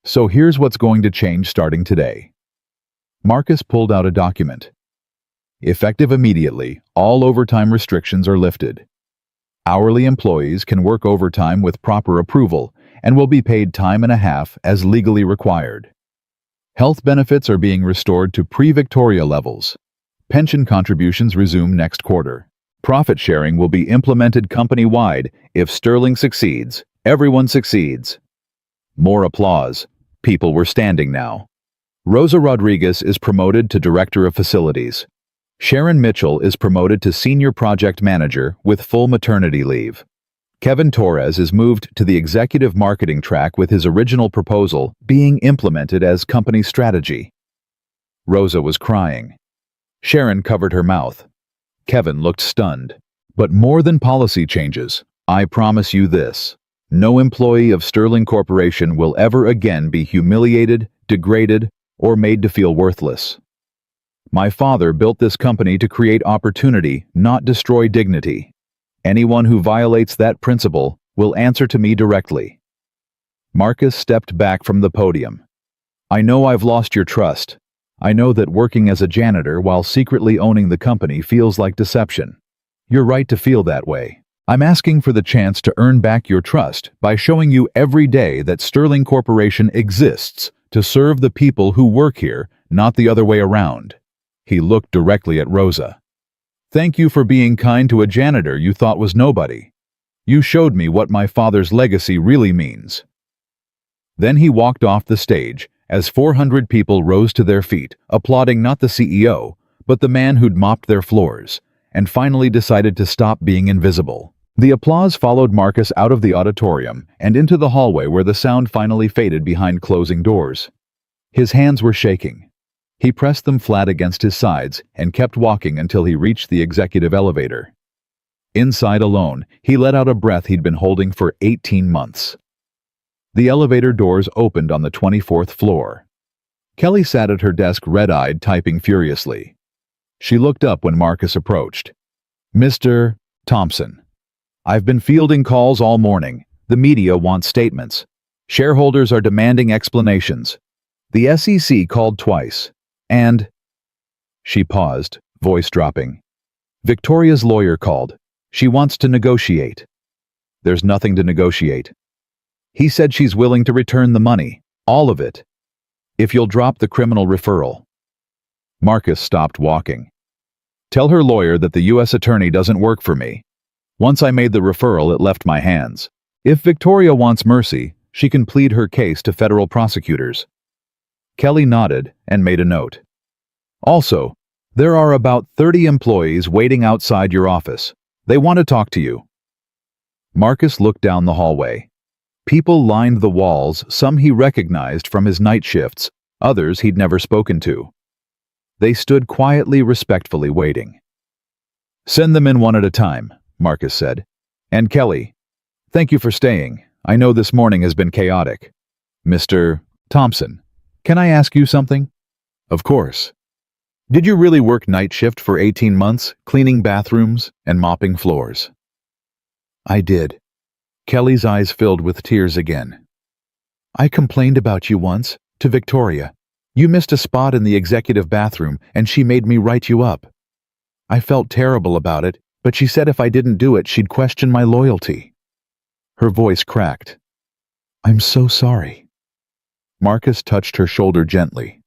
So here's what's going to change starting today. Marcus pulled out a document. Effective immediately, all overtime restrictions are lifted. Hourly employees can work overtime with proper approval and will be paid time and a half as legally required. Health benefits are being restored to pre-Victoria levels. Pension contributions resume next quarter. Profit sharing will be implemented company-wide. If Sterling succeeds, everyone succeeds. More applause. People were standing now. Rosa Rodriguez is promoted to Director of Facilities. Sharon Mitchell is promoted to Senior Project Manager with full maternity leave. Kevin Torres is moved to the Executive Marketing track with his original proposal being implemented as company strategy. Rosa was crying. Sharon covered her mouth. Kevin looked stunned. But more than policy changes, I promise you this. No employee of Sterling Corporation will ever again be humiliated, degraded, or made to feel worthless. My father built this company to create opportunity, not destroy dignity. Anyone who violates that principle will answer to me directly. Marcus stepped back from the podium. I know I've lost your trust. I know that working as a janitor while secretly owning the company feels like deception. You're right to feel that way. I'm asking for the chance to earn back your trust by showing you every day that Sterling Corporation exists to serve the people who work here, not the other way around. He looked directly at Rosa. Thank you for being kind to a janitor you thought was nobody. You showed me what my father's legacy really means. Then he walked off the stage as 400 people rose to their feet, applauding not the CEO, but the man who'd mopped their floors, and finally decided to stop being invisible. The applause followed Marcus out of the auditorium and into the hallway where the sound finally faded behind closing doors. His hands were shaking. He pressed them flat against his sides and kept walking until he reached the executive elevator. Inside alone, he let out a breath he'd been holding for 18 months. The elevator doors opened on the 24th floor. Kelly sat at her desk red-eyed, typing furiously. She looked up when Marcus approached. "Mr. Thompson, I've been fielding calls all morning. The media wants statements. Shareholders are demanding explanations. The SEC called twice. And—" She paused, voice dropping. "Victoria's lawyer called. She wants to negotiate." "There's nothing to negotiate. He said she's willing to return the money, all of it, if you'll drop the criminal referral." Marcus stopped walking. "Tell her lawyer that the U.S. attorney doesn't work for me. Once I made the referral, it left my hands. If Victoria wants mercy, she can plead her case to federal prosecutors." Kelly nodded and made a note. "Also, there are about 30 employees waiting outside your office. They want to talk to you." Marcus looked down the hallway. People lined the walls, some he recognized from his night shifts, others he'd never spoken to. They stood quietly, respectfully waiting. "Send them in one at a time," Marcus said. "And Kelly, thank you for staying. I know this morning has been chaotic. Mr. Thompson, can I ask you something?" "Of course." "Did you really work night shift for 18 months, cleaning bathrooms and mopping floors?" "I did." Kelly's eyes filled with tears again. "I complained about you once, to Victoria. You missed a spot in the executive bathroom and she made me write you up. I felt terrible about it, but she said if I didn't do it, she'd question my loyalty." Her voice cracked. "I'm so sorry." Marcus touched her shoulder gently.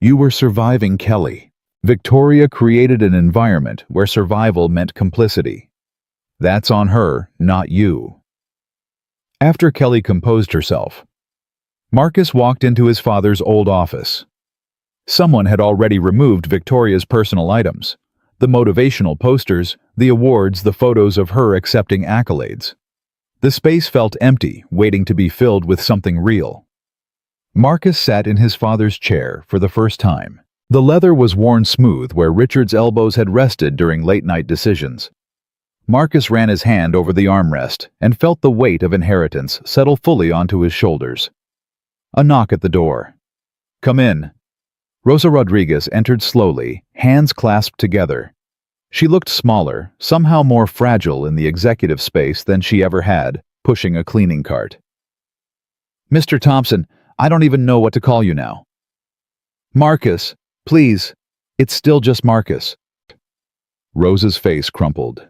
"You were surviving, Kelly. Victoria created an environment where survival meant complicity. That's on her, not you." After Kelly composed herself, Marcus walked into his father's old office. Someone had already removed Victoria's personal items, the motivational posters, the awards, the photos of her accepting accolades. The space felt empty, waiting to be filled with something real. Marcus sat in his father's chair for the first time. The leather was worn smooth where Richard's elbows had rested during late-night decisions. Marcus ran his hand over the armrest and felt the weight of inheritance settle fully onto his shoulders. A knock at the door. "Come in." Rosa Rodriguez entered slowly, hands clasped together. She looked smaller, somehow more fragile in the executive space than she ever had, pushing a cleaning cart. "Mr. Thompson, I don't even know what to call you now." "Marcus, please. It's still just Marcus." Rosa's face crumpled.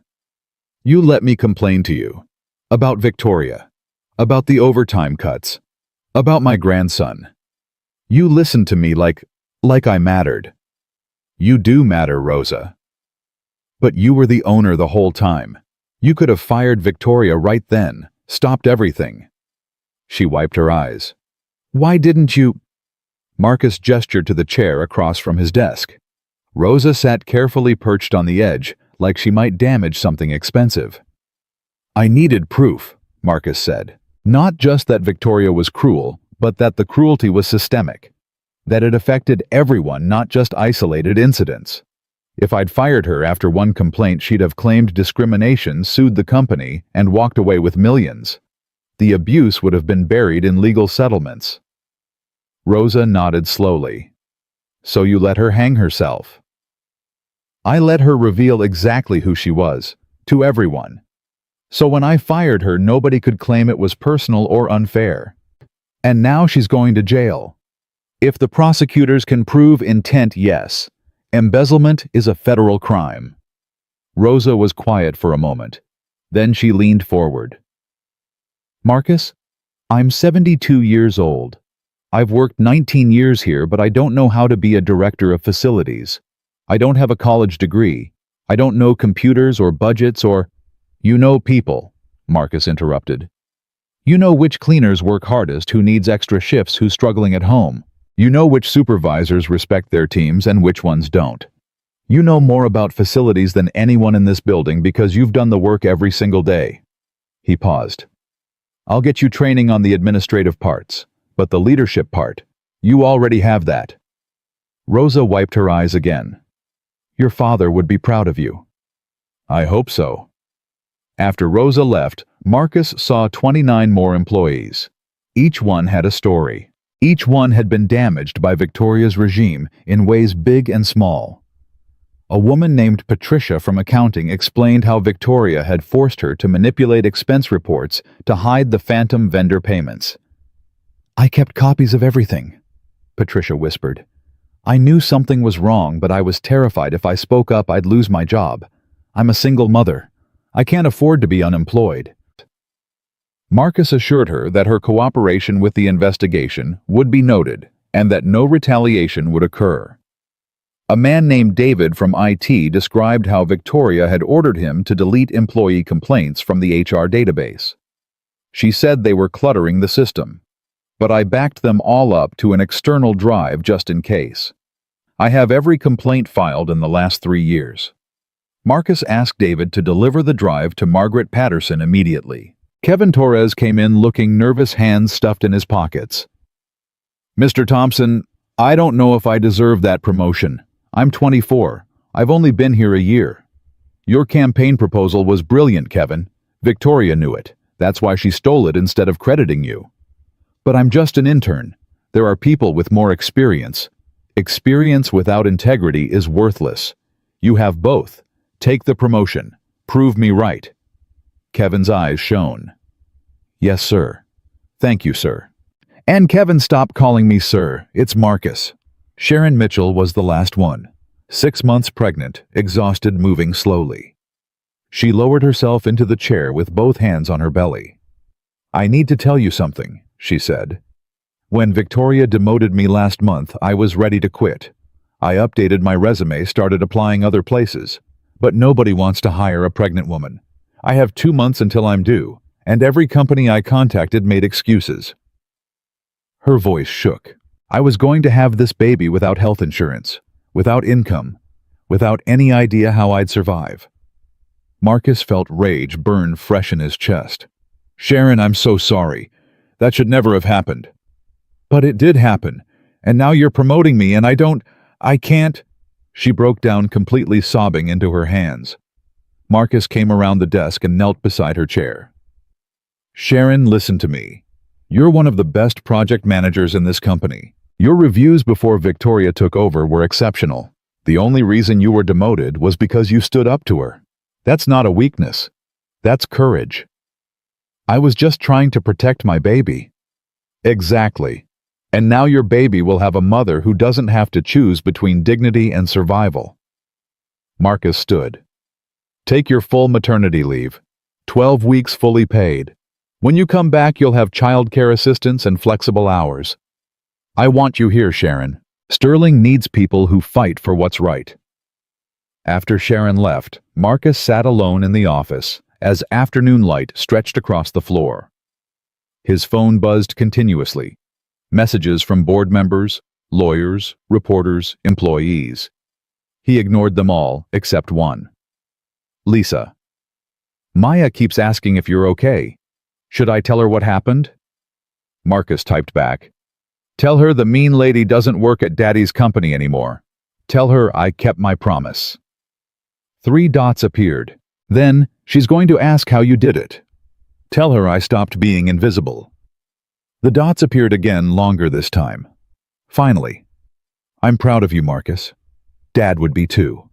"You let me complain to you. About Victoria. About the overtime cuts. About my grandson. You listened to me like I mattered. You do matter, Rosa. But you were the owner the whole time. You could have fired Victoria right then, stopped everything." She wiped her eyes. "Why didn't you—" Marcus gestured to the chair across from his desk. Rosa sat carefully perched on the edge, like she might damage something expensive. "I needed proof," Marcus said. "Not just that Victoria was cruel, but that the cruelty was systemic. That it affected everyone, not just isolated incidents. If I'd fired her after one complaint, she'd have claimed discrimination, sued the company, and walked away with millions. The abuse would have been buried in legal settlements." Rosa nodded slowly. "So you let her hang herself?" "I let her reveal exactly who she was, to everyone. So when I fired her, nobody could claim it was personal or unfair. And now she's going to jail. If the prosecutors can prove intent, yes. Embezzlement is a federal crime." Rosa was quiet for a moment. Then she leaned forward. "Marcus, I'm 72 years old. I've worked 19 years here, but I don't know how to be a director of facilities. I don't have a college degree. I don't know computers or budgets or—" "You know people," Marcus interrupted. "You know which cleaners work hardest, who needs extra shifts, who's struggling at home. You know which supervisors respect their teams and which ones don't. You know more about facilities than anyone in this building because you've done the work every single day." He paused. "I'll get you training on the administrative parts, but the leadership part, you already have that." Rosa wiped her eyes again. Your father would be proud of you. I hope so. After Rosa left, Marcus saw 29 more employees. Each one had a story. Each one had been damaged by Victoria's regime in ways big and small. A woman named Patricia from accounting explained how Victoria had forced her to manipulate expense reports to hide the phantom vendor payments. I kept copies of everything, Patricia whispered. I knew something was wrong, but I was terrified if I spoke up I'd lose my job. I'm a single mother. I can't afford to be unemployed. Marcus assured her that her cooperation with the investigation would be noted and that no retaliation would occur. A man named David from IT described how Victoria had ordered him to delete employee complaints from the HR database. She said they were cluttering the system, but I backed them all up to an external drive just in case. I have every complaint filed in the last 3 years. Marcus asked David to deliver the drive to Margaret Patterson immediately. Kevin Torres came in looking nervous, hands stuffed in his pockets. Mr. Thompson, I don't know if I deserve that promotion. I'm 24. I've only been here a year. Your campaign proposal was brilliant, Kevin. Victoria knew it. That's why she stole it instead of crediting you. But I'm just an intern. There are people with more experience. Experience without integrity is worthless. You have both. Take the promotion. Prove me right. Kevin's eyes shone. Yes, sir. Thank you, sir. And Kevin, stop calling me sir. It's Marcus. Sharon Mitchell was the last one, 6 months pregnant, exhausted, moving slowly. She lowered herself into the chair with both hands on her belly. I need to tell you something, she said. When Victoria demoted me last month, I was ready to quit. I updated my resume, started applying other places. But nobody wants to hire a pregnant woman. I have 2 months until I'm due, and every company I contacted made excuses. Her voice shook. I was going to have this baby without health insurance, without income, without any idea how I'd survive. Marcus felt rage burn fresh in his chest. Sharon, I'm so sorry. That should never have happened. But it did happen, and now you're promoting me and I can't. She broke down, completely sobbing into her hands. Marcus came around the desk and knelt beside her chair. Sharon, listen to me. You're one of the best project managers in this company. Your reviews before Victoria took over were exceptional. The only reason you were demoted was because you stood up to her. That's not a weakness. That's courage. I was just trying to protect my baby. Exactly. And now your baby will have a mother who doesn't have to choose between dignity and survival. Marcus stood. Take your full maternity leave. 12 weeks fully paid. When you come back, you'll have childcare assistance and flexible hours. I want you here, Sharon. Sterling needs people who fight for what's right. After Sharon left, Marcus sat alone in the office as afternoon light stretched across the floor. His phone buzzed continuously. Messages from board members, lawyers, reporters, employees. He ignored them all except one. Lisa. Maya keeps asking if you're okay. Should I tell her what happened? Marcus typed back. Tell her the mean lady doesn't work at Daddy's company anymore. Tell her I kept my promise. 3 dots appeared. Then, she's going to ask how you did it. Tell her I stopped being invisible. The dots appeared again, longer this time. Finally, I'm proud of you, Marcus. Dad would be too.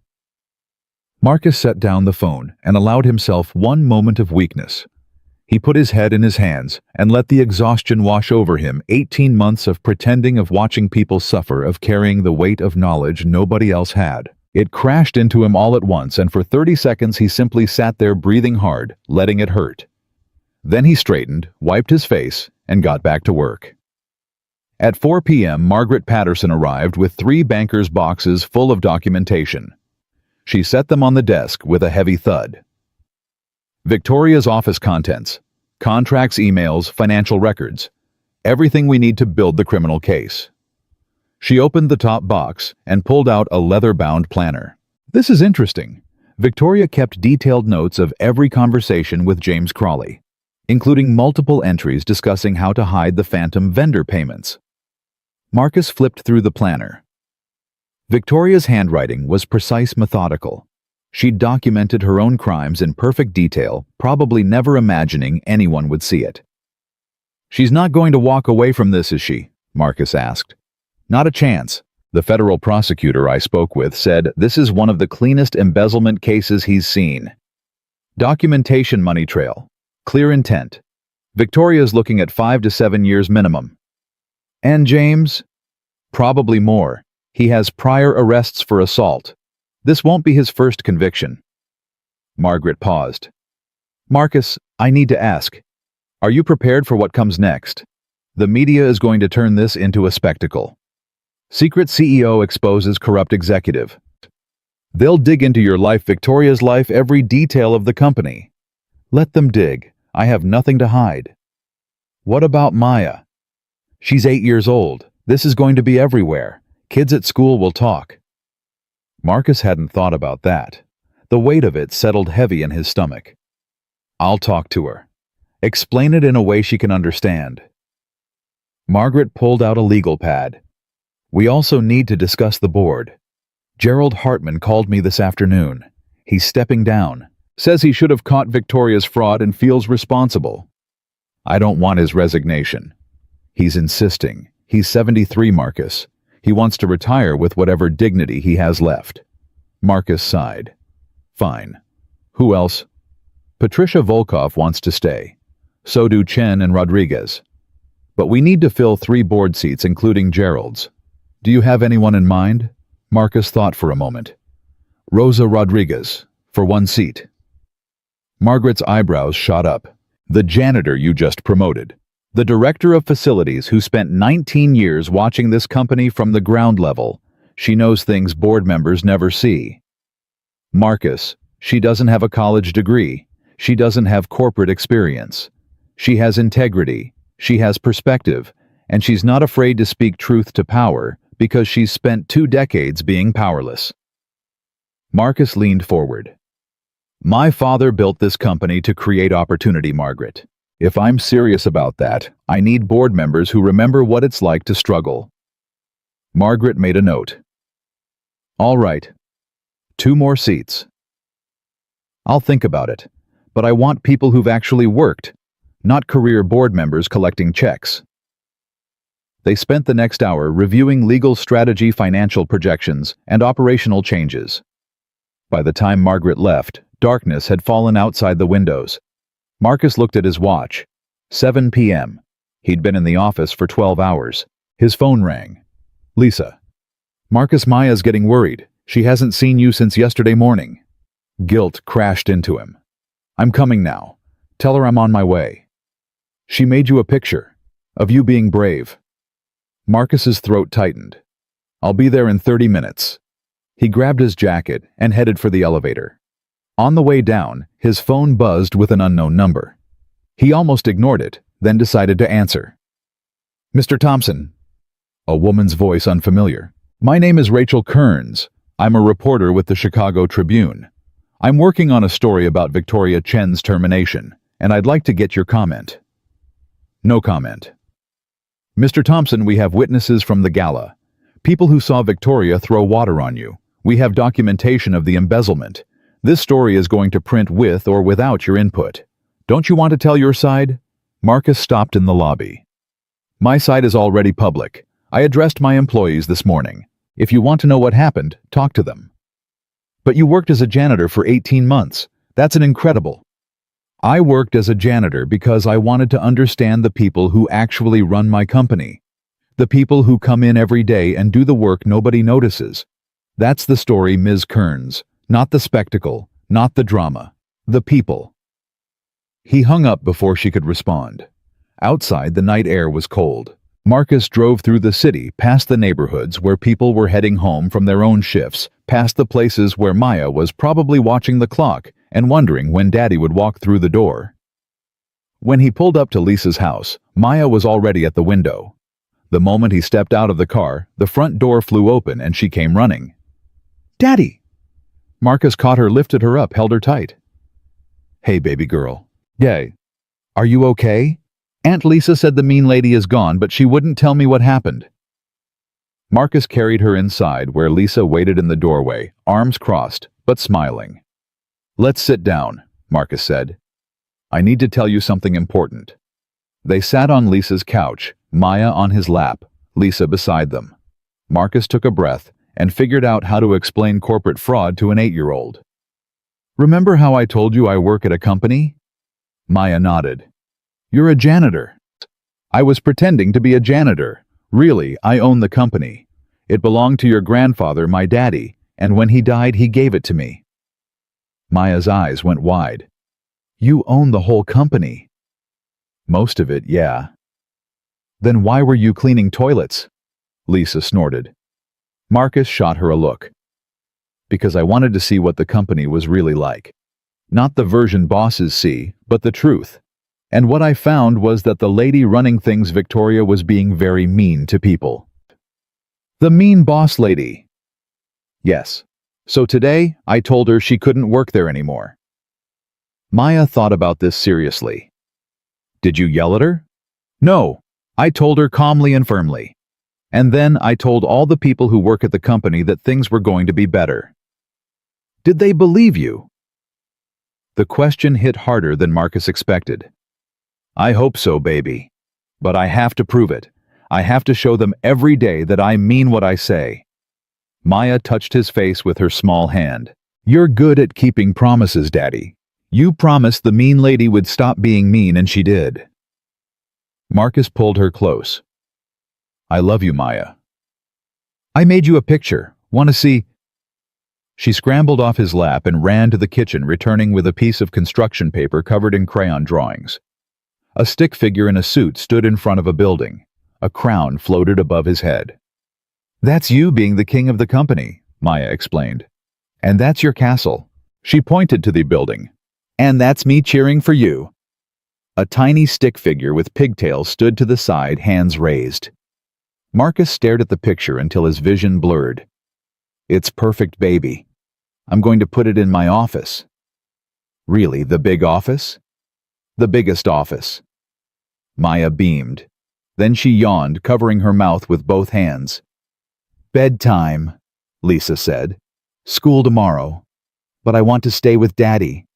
Marcus set down the phone and allowed himself one moment of weakness. He put his head in his hands and let the exhaustion wash over him. 18 months of pretending, of watching people suffer, of carrying the weight of knowledge nobody else had. It crashed into him all at once, and for 30 seconds he simply sat there breathing hard, letting it hurt. Then he straightened, wiped his face, and got back to work. At 4 p.m., Margaret Patterson arrived with 3 bankers' boxes full of documentation. She set them on the desk with a heavy thud. Victoria's office contents, contracts, emails, financial records, everything we need to build the criminal case. She opened the top box and pulled out a leather-bound planner. This is interesting. Victoria kept detailed notes of every conversation with James Crawley, including multiple entries discussing how to hide the phantom vendor payments. Marcus flipped through the planner. Victoria's handwriting was precise, methodical. She'd documented her own crimes in perfect detail, probably never imagining anyone would see it. "She's not going to walk away from this, is she?" Marcus asked. "Not a chance. The federal prosecutor I spoke with said this is one of the cleanest embezzlement cases he's seen. Documentation, money trail. Clear intent. Victoria's looking at 5 to 7 years minimum. And James? Probably more. He has prior arrests for assault. This won't be his first conviction." Margaret paused. "Marcus, I need to ask. Are you prepared for what comes next? The media is going to turn this into a spectacle. Secret CEO exposes corrupt executive. They'll dig into your life, Victoria's life, every detail of the company. Let them dig. I have nothing to hide." "What about Maya?" "She's 8 years old. This is going to be everywhere. Kids at school will talk." Marcus hadn't thought about that. The weight of it settled heavy in his stomach. "I'll talk to her. Explain it in a way she can understand." Margaret pulled out a legal pad. "We also need to discuss the board. Gerald Hartman called me this afternoon. He's stepping down. Says he should have caught Victoria's fraud and feels responsible. I don't want his resignation. He's insisting. He's 73, Marcus. He wants to retire with whatever dignity he has left." Marcus sighed. "Fine. Who else?" "Patricia Volkov wants to stay. So do Chen and Rodriguez. But we need to fill 3 board seats, including Gerald's. Do you have anyone in mind?" Marcus thought for a moment. "Rosa Rodriguez, for 1 seat." Margaret's eyebrows shot up. "The janitor you just promoted. The director of facilities who spent 19 years watching this company from the ground level. She knows things board members never see." "Marcus, she doesn't have a college degree. She doesn't have corporate experience. She has integrity. She has perspective. And she's not afraid to speak truth to power because she's spent 2 decades being powerless." Marcus leaned forward. "My father built this company to create opportunity, Margaret. If I'm serious about that, I need board members who remember what it's like to struggle." Margaret made a note. "All right. 2 more seats. I'll think about it, but I want people who've actually worked, not career board members collecting checks." They spent the next hour reviewing legal strategy, financial projections, and operational changes. By the time Margaret left, darkness had fallen outside the windows. Marcus looked at his watch. 7 p.m. He'd been in the office for 12 hours. His phone rang. "Lisa." "Marcus, Maya's getting worried. She hasn't seen you since yesterday morning." Guilt crashed into him. "I'm coming now. Tell her I'm on my way." "She made you a picture of you being brave." Marcus's throat tightened. "I'll be there in 30 minutes. He grabbed his jacket and headed for the elevator. On the way down, his phone buzzed with an unknown number. He almost ignored it, then decided to answer. "Mr. Thompson." A woman's voice, unfamiliar. "My name is Rachel Kearns. I'm a reporter with the Chicago Tribune. I'm working on a story about Victoria Chen's termination, and I'd like to get your comment." "No comment." "Mr. Thompson, we have witnesses from the gala. People who saw Victoria throw water on you. We have documentation of the embezzlement. This story is going to print with or without your input. Don't you want to tell your side?" Marcus stopped in the lobby. "My side is already public. I addressed my employees this morning. If you want to know what happened, talk to them." "But you worked as a janitor for 18 months. That's an incredible." "I worked as a janitor because I wanted to understand the people who actually run my company. The people who come in every day and do the work nobody notices. That's the story, Ms. Kearns. Not the spectacle, not the drama. The people." He hung up before she could respond. Outside, the night air was cold. Marcus drove through the city, past the neighborhoods where people were heading home from their own shifts, past the places where Maya was probably watching the clock and wondering when Daddy would walk through the door. When he pulled up to Lisa's house, Maya was already at the window. The moment he stepped out of the car, the front door flew open and she came running. "Daddy!" Marcus caught her, lifted her up, held her tight. "Hey, baby girl." "Yay. Are you okay?" "Aunt Lisa said the mean lady is gone, but she wouldn't tell me what happened." Marcus carried her inside where Lisa waited in the doorway, arms crossed, but smiling. "Let's sit down," Marcus said. "I need to tell you something important." They sat on Lisa's couch, Maya on his lap, Lisa beside them. Marcus took a breath and figured out how to explain corporate fraud to an 8-year-old. "Remember how I told you I work at a company?" Maya nodded. "You're a janitor." "I was pretending to be a janitor. Really, I own the company. It belonged to your grandfather, my daddy, and when he died, he gave it to me." Maya's eyes went wide. "You own the whole company?" "Most of it, yeah." "Then why were you cleaning toilets?" Lisa snorted. Marcus shot her a look. "Because I wanted to see what the company was really like. Not the version bosses see, but the truth. And what I found was that the lady running things, Victoria, was being very mean to people." "The mean boss lady?" "Yes. So today, I told her she couldn't work there anymore." Maya thought about this seriously. "Did you yell at her?" "No. I told her calmly and firmly. And then I told all the people who work at the company that things were going to be better." "Did they believe you?" The question hit harder than Marcus expected. "I hope so, baby. But I have to prove it. I have to show them every day that I mean what I say." Maya touched his face with her small hand. "You're good at keeping promises, Daddy. You promised the mean lady would stop being mean, and she did." Marcus pulled her close. "I love you, Maya." "I made you a picture. Want to see?" She scrambled off his lap and ran to the kitchen, returning with a piece of construction paper covered in crayon drawings. A stick figure in a suit stood in front of a building. A crown floated above his head. "That's you being the king of the company," Maya explained. "And that's your castle." She pointed to the building. "And that's me cheering for you." A tiny stick figure with pigtails stood to the side, hands raised. Marcus stared at the picture until his vision blurred. "It's perfect, baby. I'm going to put it in my office." "Really, the big office?" "The biggest office." Maya beamed. Then she yawned, covering her mouth with both hands. "Bedtime," Lisa said. "School tomorrow. But I want to stay with Daddy."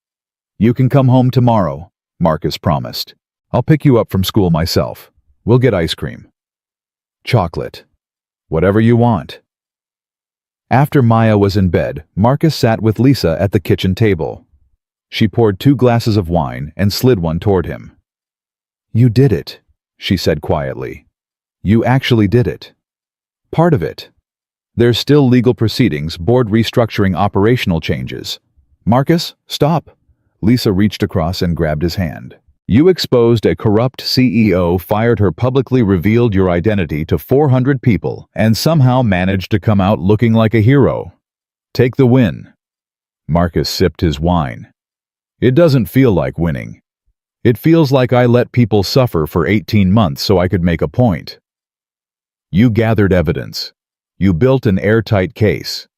"You can come home tomorrow," Marcus promised. "I'll pick you up from school myself. We'll get ice cream." "Chocolate. Whatever you want." After Maya was in bed, Marcus sat with Lisa at the kitchen table. She poured 2 glasses of wine and slid one toward him. "You did it," she said quietly. "You actually did it. Part of it. There's still legal proceedings, board restructuring, operational changes." "Marcus, stop." Lisa reached across and grabbed his hand. "You exposed a corrupt CEO, fired her, publicly revealed your identity to 400 people, and somehow managed to come out looking like a hero. Take the win." Marcus sipped his wine. "It doesn't feel like winning. It feels like I let people suffer for 18 months so I could make a point." "You gathered evidence. You built an airtight case.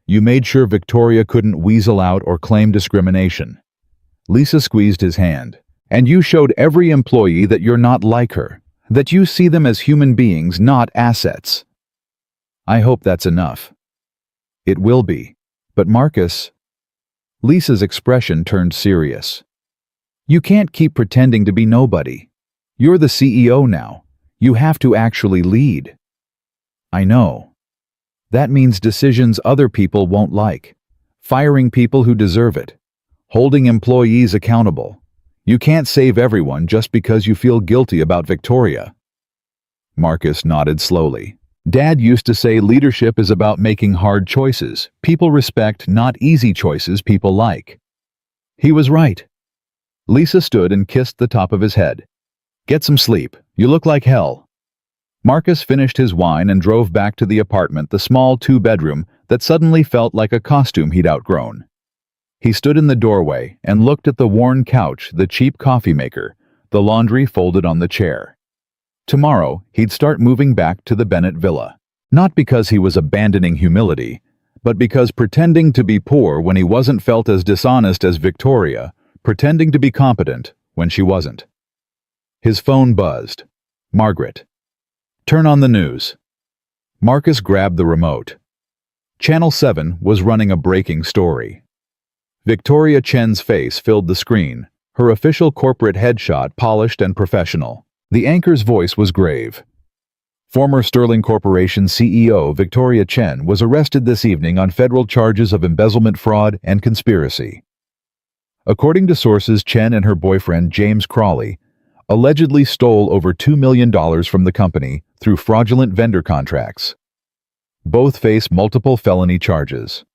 You made sure Victoria couldn't weasel out or claim discrimination." Lisa squeezed his hand. "And you showed every employee that you're not like her, that you see them as human beings, not assets." "I hope that's enough." "It will be. But Marcus..." Lisa's expression turned serious. "You can't keep pretending to be nobody. You're the CEO now. You have to actually lead." "I know. That means decisions other people won't like. Firing people who deserve it. Holding employees accountable. You can't save everyone just because you feel guilty about Victoria." Marcus nodded slowly. "Dad used to say leadership is about making hard choices people respect, not easy choices people like." He was right. Lisa stood and kissed the top of his head. "Get some sleep. You look like hell." Marcus finished his wine and drove back to the apartment, the small 2-bedroom that suddenly felt like a costume he'd outgrown. He stood in the doorway and looked at the worn couch, the cheap coffee maker, the laundry folded on the chair. Tomorrow, he'd start moving back to the Bennett villa. Not because he was abandoning humility, but because pretending to be poor when he wasn't felt as dishonest as Victoria, pretending to be competent when she wasn't. His phone buzzed. "Margaret." "Turn on the news." Marcus grabbed the remote. Channel 7 was running a breaking story. Victoria Chen's face filled the screen, her official corporate headshot polished and professional. The anchor's voice was grave. Former Sterling Corporation CEO Victoria Chen was arrested this evening on federal charges of embezzlement, fraud, and conspiracy. According to sources, Chen and her boyfriend James Crawley allegedly stole over $2 million from the company through fraudulent vendor contracts. Both face multiple felony charges.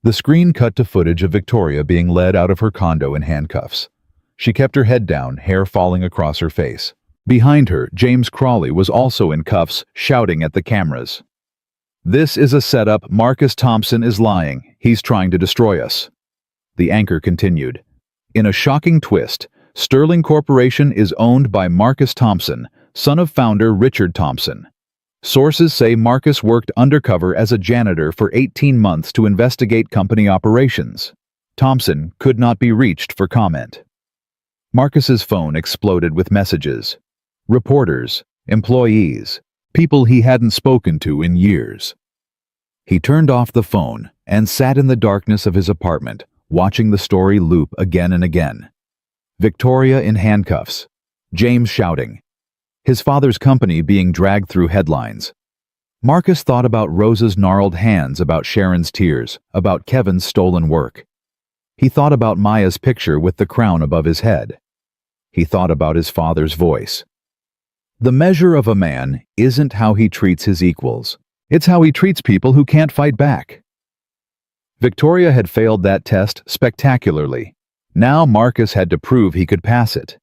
The screen cut to footage of Victoria being led out of her condo in handcuffs. She kept her head down, hair falling across her face. Behind her, James Crawley was also in cuffs, shouting at the cameras. "This is a setup. Marcus Thompson is lying. He's trying to destroy us." The anchor continued. In a shocking twist, Sterling Corporation is owned by Marcus Thompson, son of founder Richard Thompson. Sources say Marcus worked undercover as a janitor for 18 months to investigate company operations. Thompson could not be reached for comment. Marcus's phone exploded with messages. Reporters, employees, people he hadn't spoken to in years. He turned off the phone and sat in the darkness of his apartment, watching the story loop again and again. Victoria in handcuffs, James shouting, his father's company being dragged through headlines. Marcus thought about Rosa's gnarled hands, about Sharon's tears, about Kevin's stolen work. He thought about Maya's picture with the crown above his head. He thought about his father's voice. The measure of a man isn't how he treats his equals. It's how he treats people who can't fight back. Victoria had failed that test spectacularly. Now Marcus had to prove he could pass it.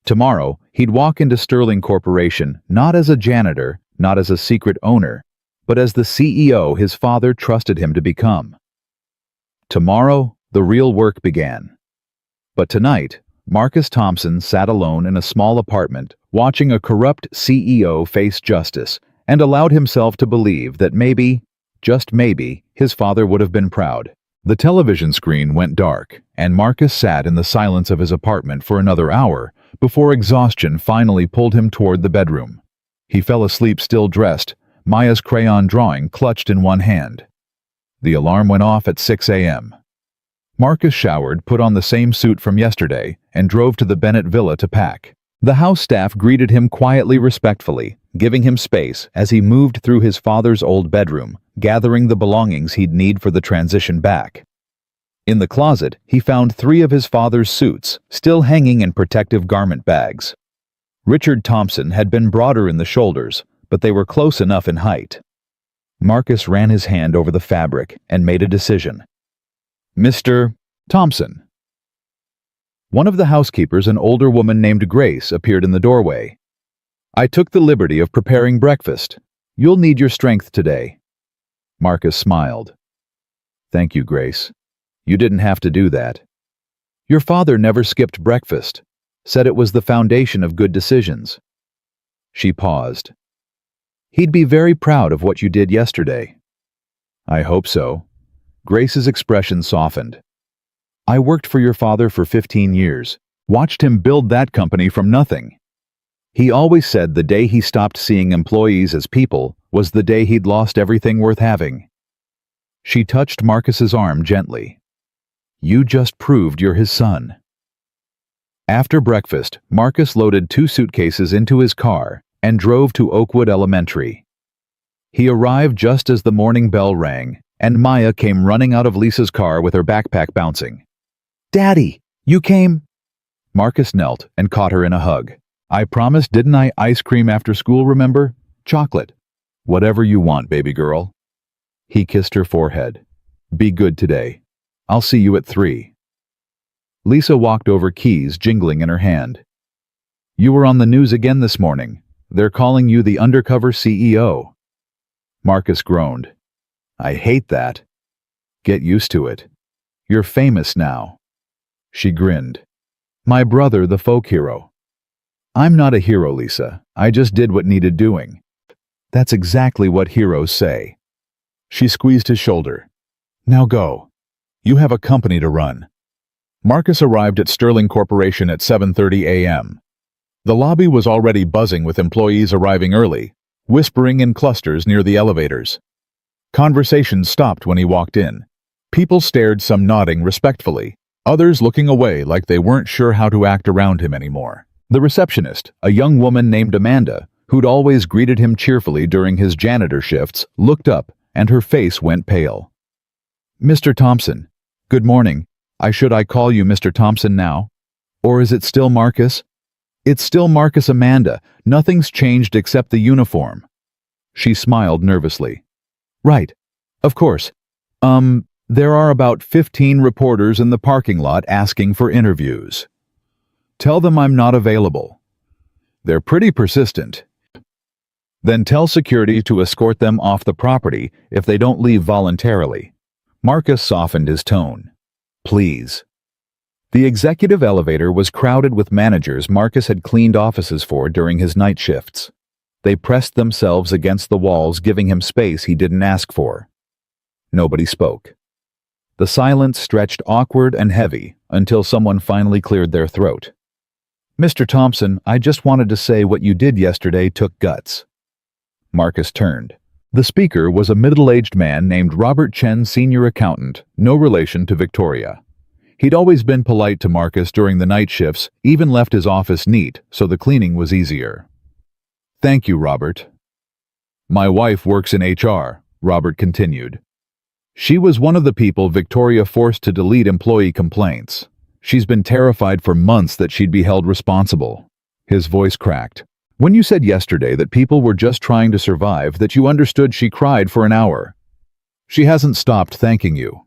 Tomorrow, he'd walk into Sterling Corporation not as a janitor, not as a secret owner, but as the CEO his father trusted him to become. Tomorrow, the real work began. But tonight, Marcus Thompson sat alone in a small apartment, watching a corrupt CEO face justice, and allowed himself to believe that maybe, just maybe, his father would have been proud. The television screen went dark, and Marcus sat in the silence of his apartment for another hour before exhaustion finally pulled him toward the bedroom. He fell asleep still dressed, Maya's crayon drawing clutched in one hand. The alarm went off at 6 a.m. Marcus showered, put on the same suit from yesterday, and drove to the Bennett villa to pack. The house staff greeted him quietly, respectfully, giving him space as he moved through his father's old bedroom, gathering the belongings he'd need for the transition back. In the closet, he found 3 of his father's suits, still hanging in protective garment bags. Richard Thompson had been broader in the shoulders, but they were close enough in height. Marcus ran his hand over the fabric and made a decision. "Mr. Thompson." One of the housekeepers, an older woman named Grace, appeared in the doorway. "I took the liberty of preparing breakfast. You'll need your strength today." Marcus smiled. "Thank you, Grace. You didn't have to do that. Your father never skipped breakfast, said it was the foundation of good decisions." She paused. "He'd be very proud of what you did yesterday." "I hope so." Grace's expression softened. "I worked for your father for 15 years, watched him build that company from nothing. He always said the day he stopped seeing employees as people was the day he'd lost everything worth having." She touched Marcus's arm gently. "You just proved you're his son." After breakfast, Marcus loaded 2 suitcases into his car and drove to Oakwood Elementary. He arrived just as the morning bell rang, and Maya came running out of Lisa's car with her backpack bouncing. "Daddy, you came?" Marcus knelt and caught her in a hug. "I promised, didn't I? Ice cream after school, remember? Chocolate. Whatever you want, baby girl." He kissed her forehead. "Be good today. I'll see you at 3. Lisa walked over, keys jingling in her hand. "You were on the news again this morning. They're calling you the undercover CEO." Marcus groaned. "I hate that." "Get used to it. You're famous now." She grinned. "My brother, the folk hero." "I'm not a hero, Lisa. I just did what needed doing." "That's exactly what heroes say." She squeezed his shoulder. "Now go. You have a company to run." Marcus arrived at Sterling Corporation at 7:30 a.m. The lobby was already buzzing with employees arriving early, whispering in clusters near the elevators. Conversations stopped when he walked in. People stared, some nodding respectfully, others looking away like they weren't sure how to act around him anymore. The receptionist, a young woman named Amanda, who'd always greeted him cheerfully during his janitor shifts, looked up, and her face went pale. "Mr. Thompson, good morning. Should I call you Mr. Thompson now? Or is it still Marcus?" "It's still Marcus, Amanda. Nothing's changed except the uniform." She smiled nervously. "Right. Of course. There are about 15 reporters in the parking lot asking for interviews. Tell them I'm not available. They're pretty persistent. Then tell security to escort them off the property if they don't leave voluntarily." Marcus softened his tone. "Please." The executive elevator was crowded with managers Marcus had cleaned offices for during his night shifts. They pressed themselves against the walls, giving him space he didn't ask for. Nobody spoke. The silence stretched awkward and heavy until someone finally cleared their throat. "Mr. Thompson, I just wanted to say what you did yesterday took guts." Marcus turned. The speaker was a middle-aged man named Robert Chen, senior accountant, no relation to Victoria. He'd always been polite to Marcus during the night shifts, even left his office neat so the cleaning was easier. "Thank you, Robert." "My wife works in HR," Robert continued. "She was one of the people Victoria forced to delete employee complaints. She's been terrified for months that she'd be held responsible." His voice cracked. "When you said yesterday that people were just trying to survive, that you understood, she cried for an hour. She hasn't stopped thanking you."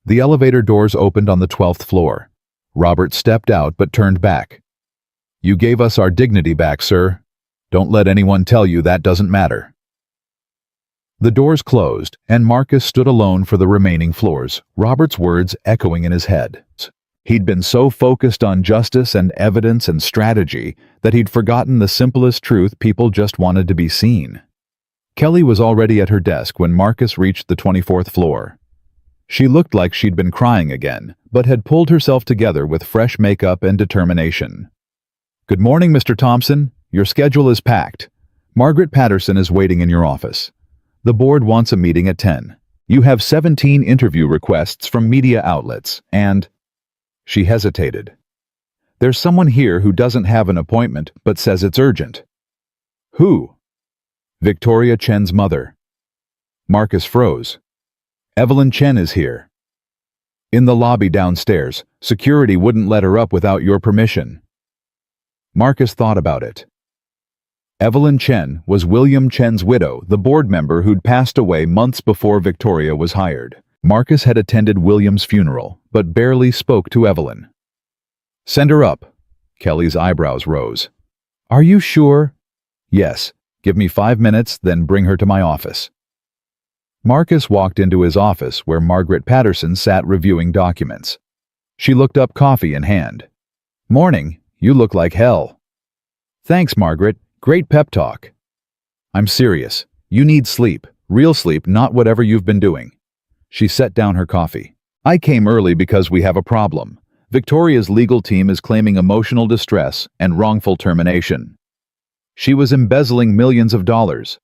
The elevator doors opened on the 12th floor. Robert stepped out but turned back. "You gave us our dignity back, sir. Don't let anyone tell you that doesn't matter." The doors closed, and Marcus stood alone for the remaining floors, Robert's words echoing in his head. He'd been so focused on justice and evidence and strategy that he'd forgotten the simplest truth: people just wanted to be seen. Kelly was already at her desk when Marcus reached the 24th floor. She looked like she'd been crying again, but had pulled herself together with fresh makeup and determination. "Good morning, Mr. Thompson. Your schedule is packed. Margaret Patterson is waiting in your office. The board wants a meeting at 10. You have 17 interview requests from media outlets, and—" She hesitated. "There's someone here who doesn't have an appointment but says it's urgent." "Who?" "Victoria Chen's mother." Marcus froze. "Evelyn Chen is here." "In the lobby downstairs. Security wouldn't let her up without your permission." Marcus thought about it. Evelyn Chen was William Chen's widow, the board member who'd passed away months before Victoria was hired. Marcus had attended William's funeral, but barely spoke to Evelyn. "Send her up." Kelly's eyebrows rose. "Are you sure?" "Yes. Give me 5 minutes, then bring her to my office." Marcus walked into his office where Margaret Patterson sat reviewing documents. She looked up, coffee in hand. "Morning. You look like hell." "Thanks, Margaret. Great pep talk." "I'm serious. You need sleep. Real sleep, not whatever you've been doing." She set down her coffee. "I came early because we have a problem. Victoria's legal team is claiming emotional distress and wrongful termination. She was embezzling millions of dollars.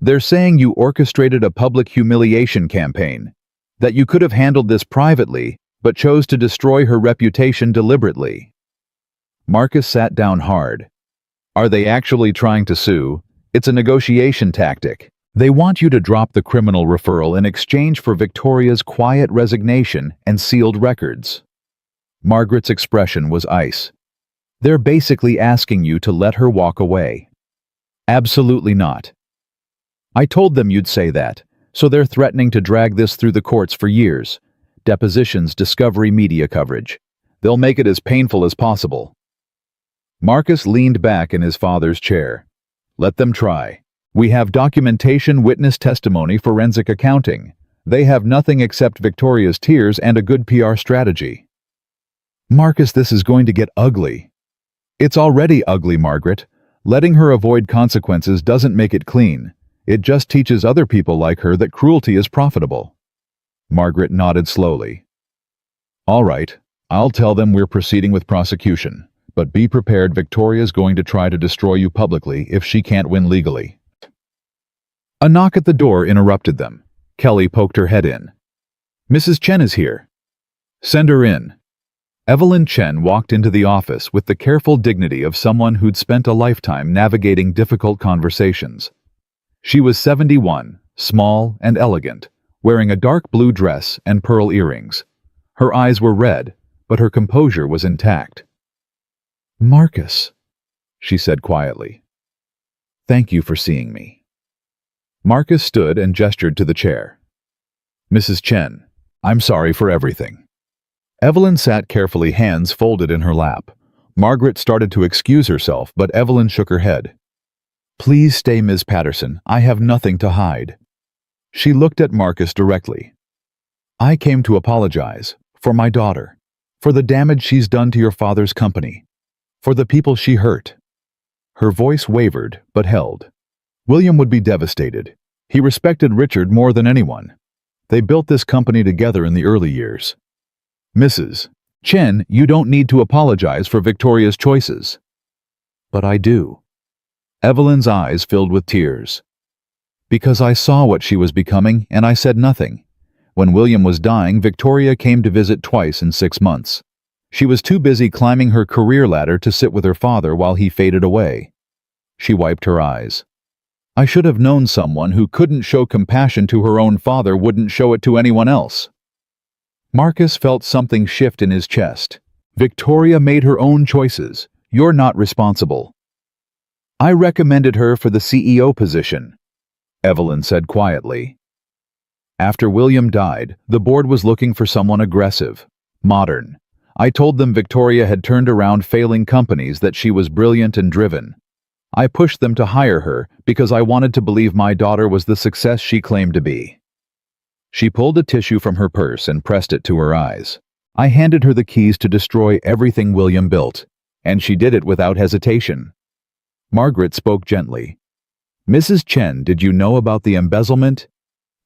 They're saying you orchestrated a public humiliation campaign, that you could have handled this privately, but chose to destroy her reputation deliberately." Marcus sat down hard. "Are they actually trying to sue? It's a negotiation tactic. They want you to drop the criminal referral in exchange for Victoria's quiet resignation and sealed records." Margaret's expression was ice. "They're basically asking you to let her walk away." "Absolutely not. I told them you'd say that, so they're threatening to drag this through the courts for years. Depositions, discovery, media coverage. They'll make it as painful as possible." Marcus leaned back in his father's chair. "Let them try. We have documentation, witness testimony, forensic accounting. They have nothing except Victoria's tears and a good PR strategy." "Marcus, this is going to get ugly." "It's already ugly, Margaret. Letting her avoid consequences doesn't make it clean. It just teaches other people like her that cruelty is profitable." Margaret nodded slowly. "All right, I'll tell them we're proceeding with prosecution. but be prepared, Victoria's going to try to destroy you publicly if she can't win legally. A knock at the door interrupted them. Kelly poked her head in. Mrs. Chen is here. Send her in. Evelyn Chen walked into the office with the careful dignity of someone who'd spent a lifetime navigating difficult conversations. She was 71, small and elegant, wearing a dark blue dress and pearl earrings. Her eyes were red, but her composure was intact. Marcus, she said quietly. Thank you for seeing me. Marcus stood and gestured to the chair. Mrs. Chen, I'm sorry for everything. Evelyn sat carefully, hands folded in her lap. Margaret started to excuse herself, but Evelyn shook her head. Please stay, Ms. Patterson. I have nothing to hide. She looked at Marcus directly. I came to apologize for my daughter, for the damage she's done to your father's company, for the people she hurt. Her voice wavered, but held. William would be devastated. He respected Richard more than anyone. They built this company together in the early years. Mrs. Chen, you don't need to apologize for Victoria's choices. But I do. Evelyn's eyes filled with tears. Because I saw what she was becoming, and I said nothing. When William was dying, Victoria came to visit twice in 6 months. She was too busy climbing her career ladder to sit with her father while he faded away. She wiped her eyes. I should have known someone who couldn't show compassion to her own father wouldn't show it to anyone else. Marcus felt something shift in his chest. Victoria made her own choices. You're not responsible. I recommended her for the CEO position, Evelyn said quietly. After William died, the board was looking for someone aggressive, modern. I told them Victoria had turned around failing companies, that she was brilliant and driven. I pushed them to hire her because I wanted to believe my daughter was the success she claimed to be. She pulled a tissue from her purse and pressed it to her eyes. I handed her the keys to destroy everything William built, and she did it without hesitation. Margaret spoke gently. Mrs. Chen, did you know about the embezzlement?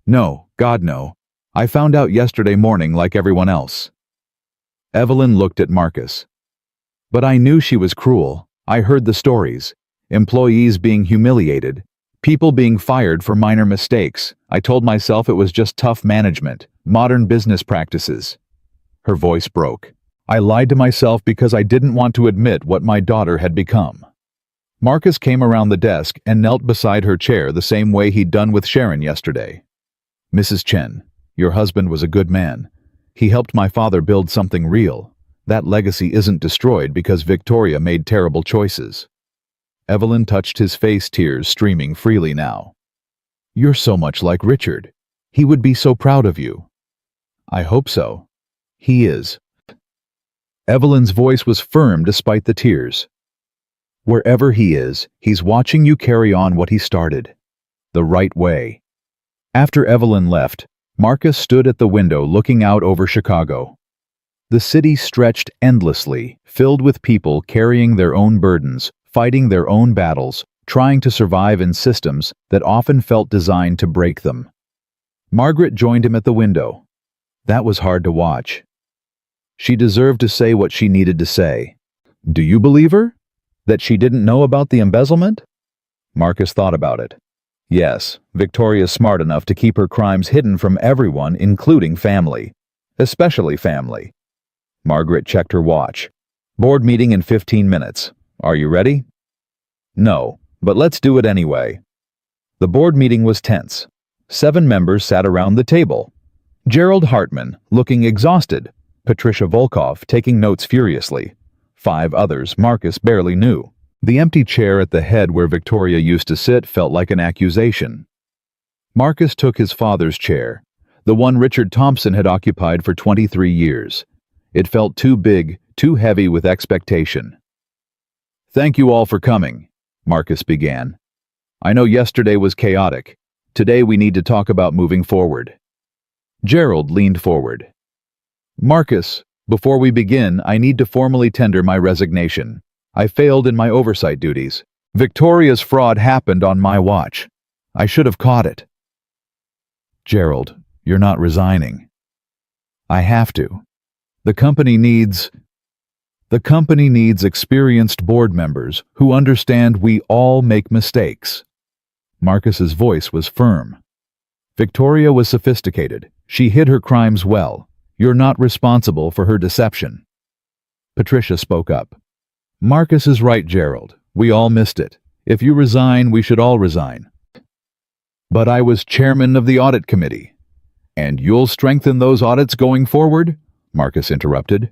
No, God no. I found out yesterday morning like everyone else. Evelyn looked at Marcus. But I knew she was cruel. I heard the stories. Employees being humiliated, people being fired for minor mistakes. I told myself it was just tough management, modern business practices. Her voice broke. I lied to myself because I didn't want to admit what my daughter had become. Marcus came around the desk and knelt beside her chair the same way he'd done with Sharon yesterday. Mrs. Chen, your husband was a good man. He helped my father build something real. That legacy isn't destroyed because Victoria made terrible choices. Evelyn touched his face, tears streaming freely now. You're so much like Richard. He would be so proud of you. I hope so. He is. Evelyn's voice was firm despite the tears. Wherever he is, he's watching you carry on what he started. The right way. After Evelyn left, Marcus stood at the window looking out over Chicago. The city stretched endlessly, filled with people carrying their own burdens, fighting their own battles, trying to survive in systems that often felt designed to break them. Margaret joined him at the window. That was hard to watch. She deserved to say what she needed to say. Do you believe her? That she didn't know about the embezzlement? Marcus thought about it. Yes, Victoria's smart enough to keep her crimes hidden from everyone, including family. Especially family. Margaret checked her watch. Board meeting in 15 minutes. Are you ready? No, but let's do it anyway. The board meeting was tense. 7 members sat around the table. Gerald Hartman, looking exhausted. Patricia Volkov, taking notes furiously. 5 others Marcus barely knew. The empty chair at the head where Victoria used to sit felt like an accusation. Marcus took his father's chair, the one Richard Thompson had occupied for 23 years. It felt too big, too heavy with expectation. Thank you all for coming, Marcus began. I know yesterday was chaotic. Today we need to talk about moving forward. Gerald leaned forward. Marcus, before we begin, I need to formally tender my resignation. I failed in my oversight duties. Victoria's fraud happened on my watch. I should have caught it. Gerald, you're not resigning. I have to. The company needs... The company needs experienced board members who understand we all make mistakes. Marcus's voice was firm. Victoria was sophisticated. She hid her crimes well. You're not responsible for her deception. Patricia spoke up. Marcus is right, Gerald. We all missed it. If you resign, we should all resign. But I was chairman of the audit committee. And you'll strengthen those audits going forward? Marcus interrupted.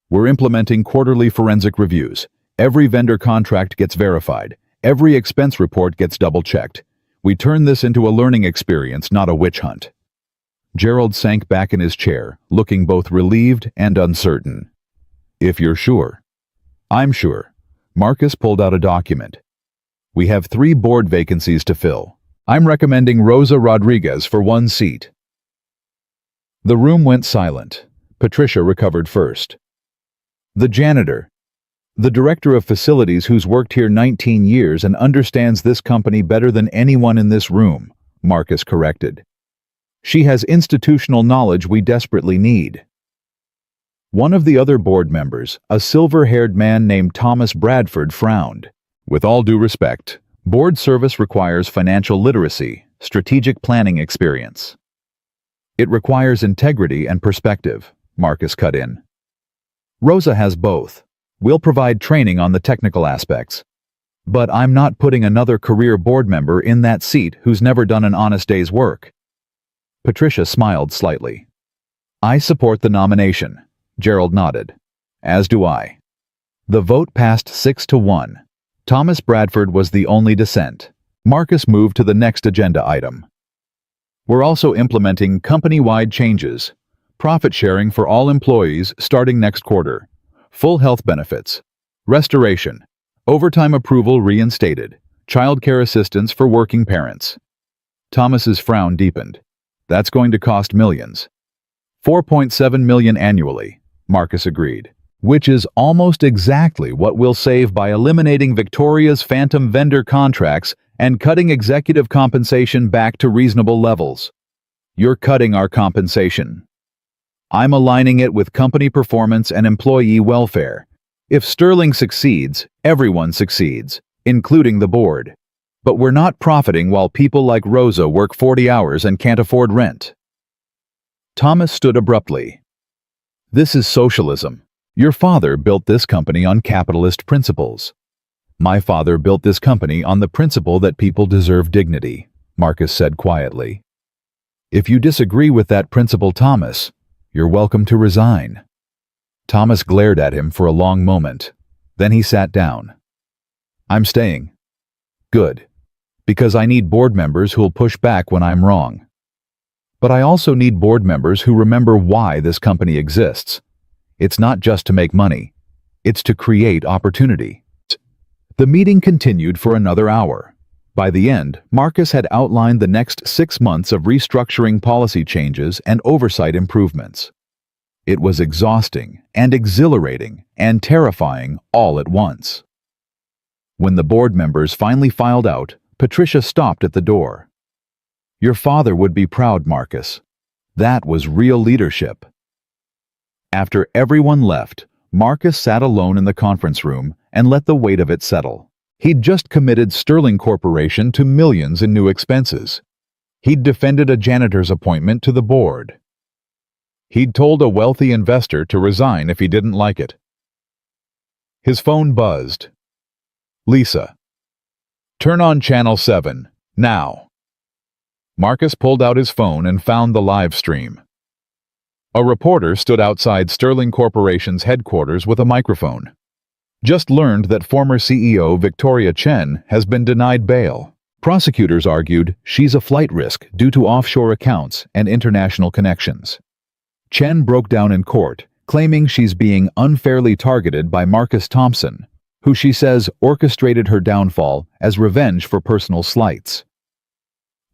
We're implementing quarterly forensic reviews. Every vendor contract gets verified. Every expense report gets double-checked. We turn this into a learning experience, not a witch hunt. Gerald sank back in his chair, looking both relieved and uncertain. If you're sure. I'm sure. Marcus pulled out a document. We have 3 board vacancies to fill. I'm recommending Rosa Rodriguez for 1 seat. The room went silent. Patricia recovered first. The janitor. The director of facilities who's worked here 19 years and understands this company better than anyone in this room, Marcus corrected. She has institutional knowledge we desperately need. One of the other board members, a silver-haired man named Thomas Bradford, frowned. With all due respect, board service requires financial literacy, strategic planning experience. It requires integrity and perspective, Marcus cut in. Rosa has both. We'll provide training on the technical aspects. But I'm not putting another career board member in that seat who's never done an honest day's work. Patricia smiled slightly. I support the nomination. Gerald nodded. As do I. The vote passed 6-1. Thomas Bradford was the only dissent. Marcus moved to the next agenda item. We're also implementing company-wide changes. Profit sharing for all employees starting next quarter. Full health benefits. Restoration. Overtime approval reinstated. Childcare assistance for working parents. Thomas's frown deepened. That's going to cost millions. 4.7 million annually, Marcus agreed, which is almost exactly what we'll save by eliminating Victoria's phantom vendor contracts and cutting executive compensation back to reasonable levels. You're cutting our compensation. I'm aligning it with company performance and employee welfare. If Sterling succeeds, everyone succeeds, including the board. But we're not profiting while people like Rosa work 40 hours and can't afford rent. Thomas stood abruptly. This is socialism. Your father built this company on capitalist principles. My father built this company on the principle that people deserve dignity, Marcus said quietly. If you disagree with that principle, Thomas, you're welcome to resign. Thomas glared at him for a long moment. Then he sat down. I'm staying. Good. Because I need board members who'll push back when I'm wrong. But I also need board members who remember why this company exists. It's not just to make money. It's to create opportunity. The meeting continued for another hour. By the end, Marcus had outlined the next 6 months of restructuring policy changes and oversight improvements. It was exhausting and exhilarating and terrifying all at once. When the board members finally filed out, Patricia stopped at the door. Your father would be proud, Marcus. That was real leadership. After everyone left, Marcus sat alone in the conference room and let the weight of it settle. He'd just committed Sterling Corporation to millions in new expenses. He'd defended a janitor's appointment to the board. He'd told a wealthy investor to resign if he didn't like it. His phone buzzed. Lisa. Turn on Channel 7, now. Marcus pulled out his phone and found the live stream. A reporter stood outside Sterling Corporation's headquarters with a microphone. Just learned that former CEO Victoria Chen has been denied bail. Prosecutors argued she's a flight risk due to offshore accounts and international connections. Chen broke down in court, claiming she's being unfairly targeted by Marcus Thompson, who she says orchestrated her downfall as revenge for personal slights.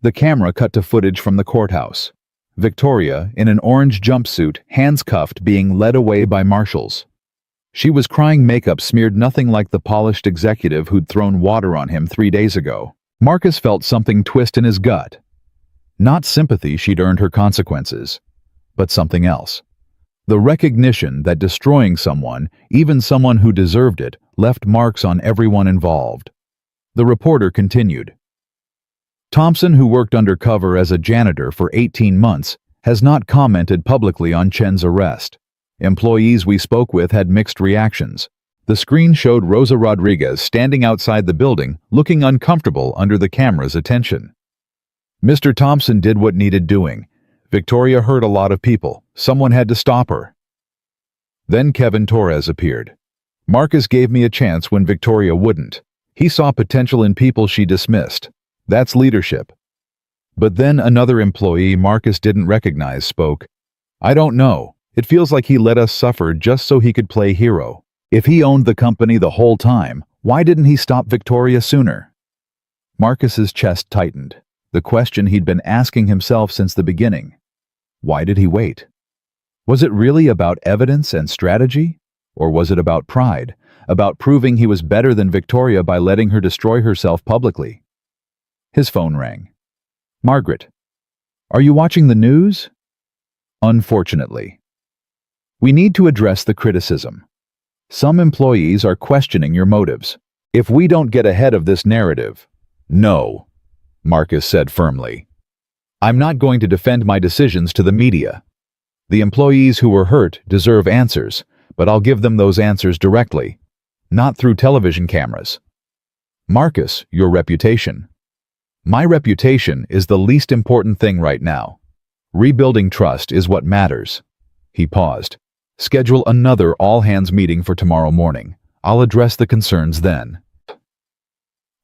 The camera cut to footage from the courthouse. Victoria, in an orange jumpsuit, hands cuffed, being led away by marshals. She was crying, makeup smeared nothing like the polished executive who'd thrown water on him 3 days ago. Marcus felt something twist in his gut. Not sympathy she'd earned her consequences, but something else. The recognition that destroying someone, even someone who deserved it, left marks on everyone involved. The reporter continued. Thompson, who worked undercover as a janitor for 18 months, has not commented publicly on Chen's arrest. Employees we spoke with had mixed reactions. The screen showed Rosa Rodriguez standing outside the building, looking uncomfortable under the camera's attention. Mr. Thompson did what needed doing. Victoria hurt a lot of people. Someone had to stop her. Then Kevin Torres appeared. Marcus gave me a chance when Victoria wouldn't. He saw potential in people she dismissed. That's leadership. But then another employee Marcus didn't recognize spoke. I don't know. It feels like he let us suffer just so he could play hero. If he owned the company the whole time, why didn't he stop Victoria sooner? Marcus's chest tightened. The question he'd been asking himself since the beginning. Why did he wait? Was it really about evidence and strategy? Or was it about pride, about proving he was better than Victoria by letting her destroy herself publicly? His phone rang. Margaret, are you watching the news? Unfortunately. We need to address the criticism. Some employees are questioning your motives. If we don't get ahead of this narrative, no, Marcus said firmly. I'm not going to defend my decisions to the media. The employees who were hurt deserve answers, but I'll give them those answers directly, not through television cameras. Marcus, your reputation. My reputation is the least important thing right now. Rebuilding trust is what matters. He paused. Schedule another all-hands meeting for tomorrow morning. I'll address the concerns then.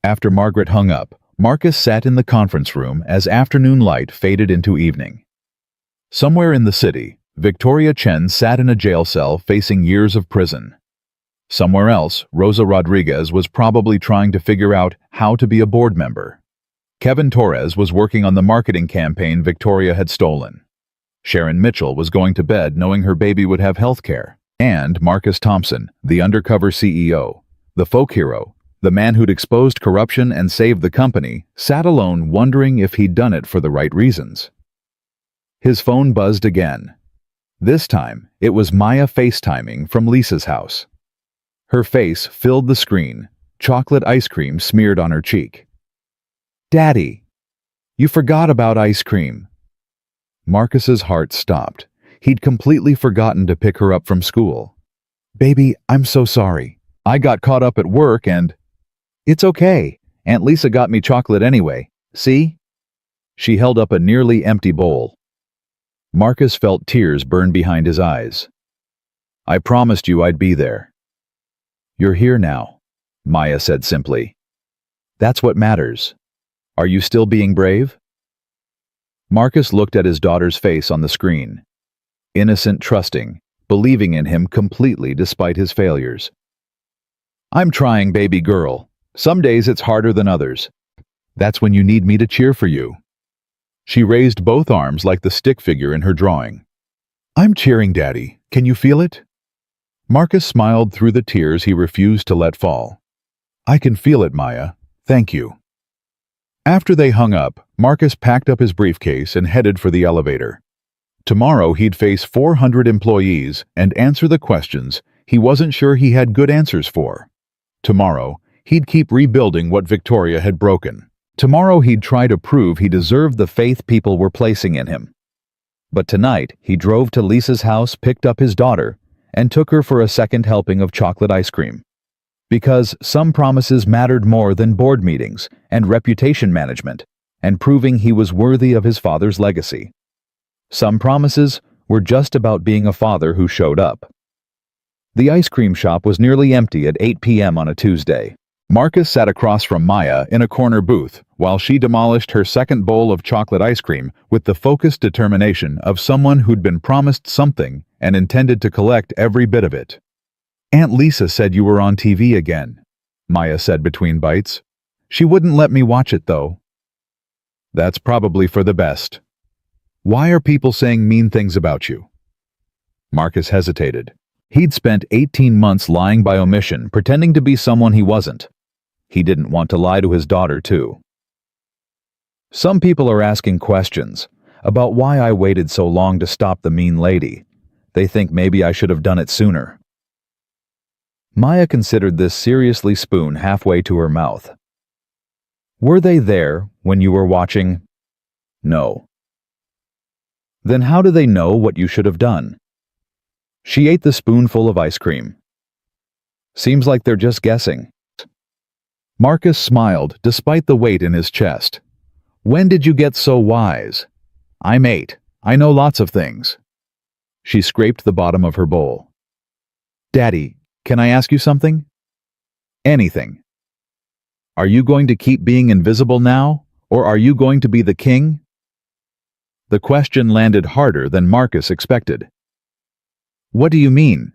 After Margaret hung up, Marcus sat in the conference room as afternoon light faded into evening. Somewhere in the city, Victoria Chen sat in a jail cell facing years of prison. Somewhere else, Rosa Rodriguez was probably trying to figure out how to be a board member. Kevin Torres was working on the marketing campaign Victoria had stolen. Sharon Mitchell was going to bed knowing her baby would have health care. And Marcus Thompson, the undercover CEO, the folk hero, the man who'd exposed corruption and saved the company, sat alone wondering if he'd done it for the right reasons. His phone buzzed again. This time, it was Maya FaceTiming from Lisa's house. Her face filled the screen, chocolate ice cream smeared on her cheek. Daddy, you forgot about ice cream. Marcus's heart stopped. He'd completely forgotten to pick her up from school. Baby, I'm so sorry. I got caught up at work and... It's okay. Aunt Lisa got me chocolate anyway. See? She held up a nearly empty bowl. Marcus felt tears burn behind his eyes. I promised you I'd be there. You're here now, Maya said simply. That's what matters. Are you still being brave? Marcus looked at his daughter's face on the screen. Innocent, trusting, believing in him completely despite his failures. I'm trying, baby girl. Some days it's harder than others. That's when you need me to cheer for you. She raised both arms like the stick figure in her drawing. I'm cheering, Daddy. Can you feel it? Marcus smiled through the tears he refused to let fall. I can feel it, Maya. Thank you. After they hung up, Marcus packed up his briefcase and headed for the elevator. Tomorrow he'd face 400 employees and answer the questions he wasn't sure he had good answers for. Tomorrow, he'd keep rebuilding what Victoria had broken. Tomorrow he'd try to prove he deserved the faith people were placing in him. But tonight, he drove to Lisa's house, picked up his daughter, and took her for a second helping of chocolate ice cream. Because some promises mattered more than board meetings and reputation management, and proving he was worthy of his father's legacy. Some promises were just about being a father who showed up. The ice cream shop was nearly empty at 8 p.m. on a Tuesday. Marcus sat across from Maya in a corner booth while she demolished her second bowl of chocolate ice cream with the focused determination of someone who'd been promised something and intended to collect every bit of it. Aunt Lisa said you were on TV again, Maya said between bites. She wouldn't let me watch it, though. That's probably for the best. Why are people saying mean things about you? Marcus hesitated. He'd spent 18 months lying by omission, pretending to be someone he wasn't. He didn't want to lie to his daughter, too. Some people are asking questions about why I waited so long to stop the mean lady. They think maybe I should have done it sooner. Maya considered this seriously, spoon halfway to her mouth. Were they there when you were watching? No. Then how do they know what you should have done? She ate the spoonful of ice cream. Seems like they're just guessing. Marcus smiled despite the weight in his chest. When did you get so wise? I'm 8. I know lots of things. She scraped the bottom of her bowl. Daddy, can I ask you something? Anything. Are you going to keep being invisible now, or are you going to be the king? The question landed harder than Marcus expected. What do you mean?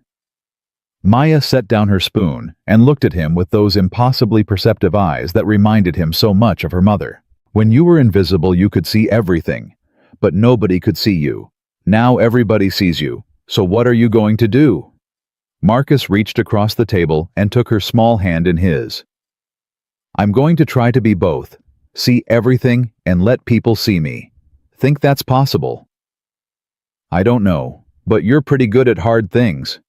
Maya set down her spoon and looked at him with those impossibly perceptive eyes that reminded him so much of her mother. When you were invisible, you could see everything, but nobody could see you. Now everybody sees you, so what are you going to do? Marcus reached across the table and took her small hand in his. I'm going to try to be both, see everything and let people see me. Think that's possible? I don't know, but you're pretty good at hard things.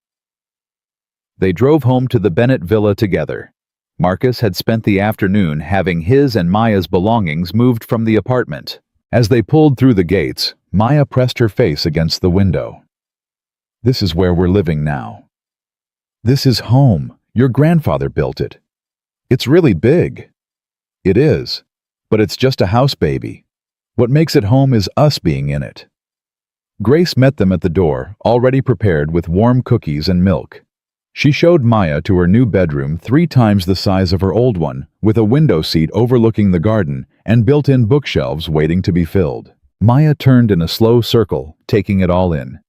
They drove home to the Bennett villa together. Marcus had spent the afternoon having his and Maya's belongings moved from the apartment. As they pulled through the gates, Maya pressed her face against the window. This is where we're living now. This is home. Your grandfather built it. It's really big. It is, but it's just a house, baby. What makes it home is us being in it. Grace met them at the door, already prepared with warm cookies and milk. She showed Maya to her new bedroom 3 times the size of her old one, with a window seat overlooking the garden and built-in bookshelves waiting to be filled. Maya turned in a slow circle, taking it all in.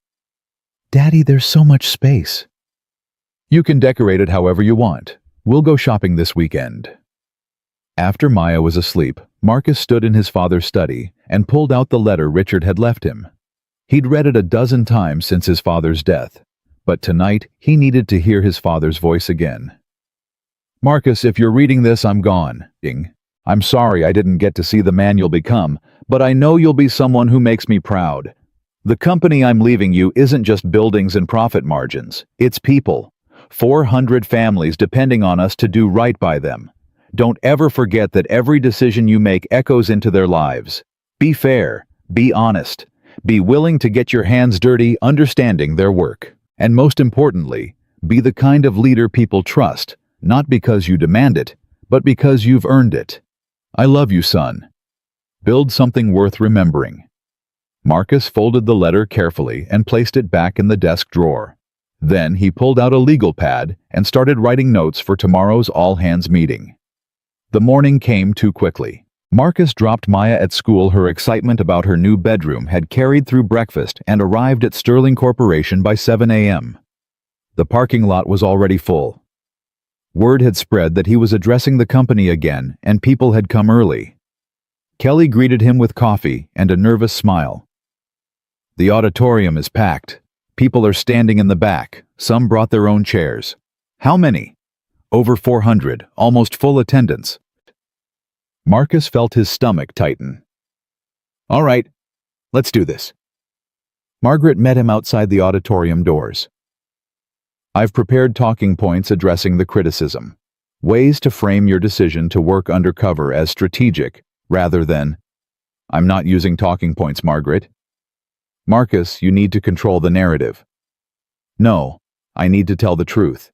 Daddy, there's so much space. You can decorate it however you want. We'll go shopping this weekend. After Maya was asleep, Marcus stood in his father's study and pulled out the letter Richard had left him. He'd read it a dozen times since his father's death, but tonight he needed to hear his father's voice again. Marcus, if you're reading this, I'm gone. I'm sorry I didn't get to see the man you'll become, but I know you'll be someone who makes me proud. The company I'm leaving you isn't just buildings and profit margins, it's people. 400 families depending on us to do right by them. Don't ever forget that every decision you make echoes into their lives. Be fair, be honest, be willing to get your hands dirty understanding their work. And most importantly, be the kind of leader people trust, not because you demand it, but because you've earned it. I love you, son. Build something worth remembering. Marcus folded the letter carefully and placed it back in the desk drawer. Then he pulled out a legal pad and started writing notes for tomorrow's all-hands meeting. The morning came too quickly. Marcus dropped Maya at school. Her excitement about her new bedroom had carried through breakfast and arrived at Sterling Corporation by 7 a.m. The parking lot was already full. Word had spread that he was addressing the company again, and people had come early. Kelly greeted him with coffee and a nervous smile. The auditorium is packed. People are standing in the back. Some brought their own chairs. How many? Over 400, almost full attendance. Marcus felt his stomach tighten. All right, let's do this. Margaret met him outside the auditorium doors. I've prepared talking points addressing the criticism. Ways to frame your decision to work undercover as strategic, rather than, I'm not using talking points, Margaret. Marcus, you need to control the narrative. No, I need to tell the truth.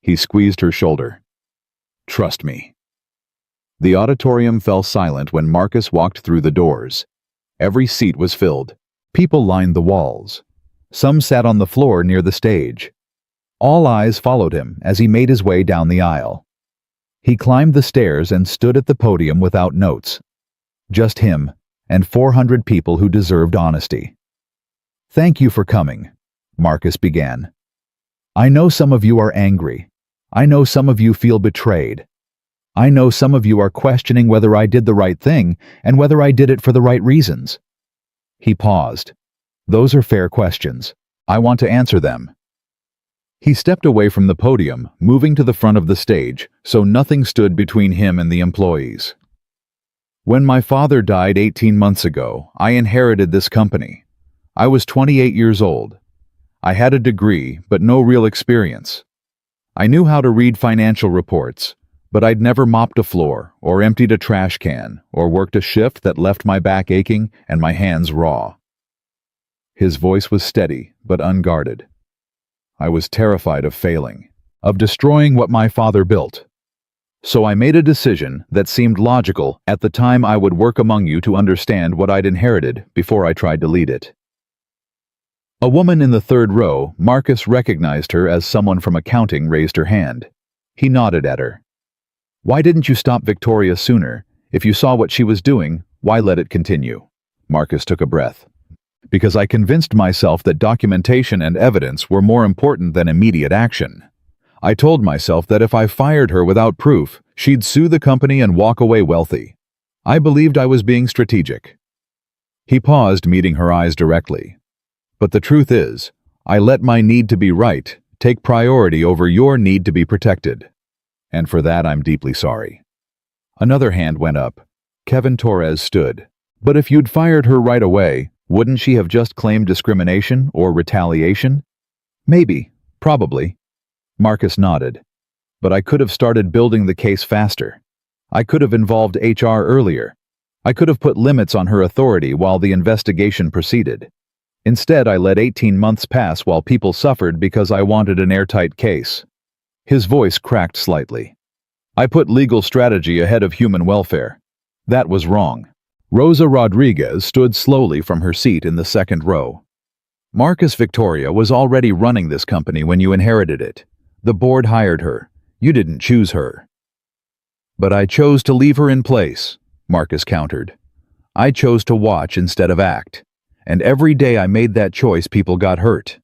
He squeezed her shoulder. Trust me. The auditorium fell silent when Marcus walked through the doors. Every seat was filled. People lined the walls. Some sat on the floor near the stage. All eyes followed him as he made his way down the aisle. He climbed the stairs and stood at the podium without notes. Just him and 400 people who deserved honesty. Thank you for coming, Marcus began. I know some of you are angry. I know some of you feel betrayed. I know some of you are questioning whether I did the right thing and whether I did it for the right reasons. He paused. Those are fair questions. I want to answer them. He stepped away from the podium, moving to the front of the stage, so nothing stood between him and the employees. When my father died 18 months ago, I inherited this company. I was 28 years old. I had a degree, but no real experience. I knew how to read financial reports, but I'd never mopped a floor, or emptied a trash can, or worked a shift that left my back aching and my hands raw. His voice was steady, but unguarded. I was terrified of failing, of destroying what my father built. So I made a decision that seemed logical at the time. I would work among you to understand what I'd inherited before I tried to lead it. A woman in the third row, Marcus recognized her as someone from accounting, raised her hand. He nodded at her. "Why didn't you stop Victoria sooner? If you saw what she was doing, why let it continue?" Marcus took a breath. "Because I convinced myself that documentation and evidence were more important than immediate action. I told myself that if I fired her without proof, she'd sue the company and walk away wealthy. I believed I was being strategic." He paused, meeting her eyes directly. "But the truth is, I let my need to be right take priority over your need to be protected. And for that, I'm deeply sorry." Another hand went up. Kevin Torres stood. "But if you'd fired her right away, wouldn't she have just claimed discrimination or retaliation?" "Maybe. Probably." Marcus nodded. "But I could have started building the case faster. I could have involved HR earlier. I could have put limits on her authority while the investigation proceeded. Instead, I let 18 months pass while people suffered because I wanted an airtight case." His voice cracked slightly. "I put legal strategy ahead of human welfare. That was wrong." Rosa Rodriguez stood slowly from her seat in the second row. "Marcus, Victoria was already running this company when you inherited it. The board hired her. You didn't choose her." "But I chose to leave her in place," Marcus countered. "I chose to watch instead of act. And every day I made that choice, people got hurt."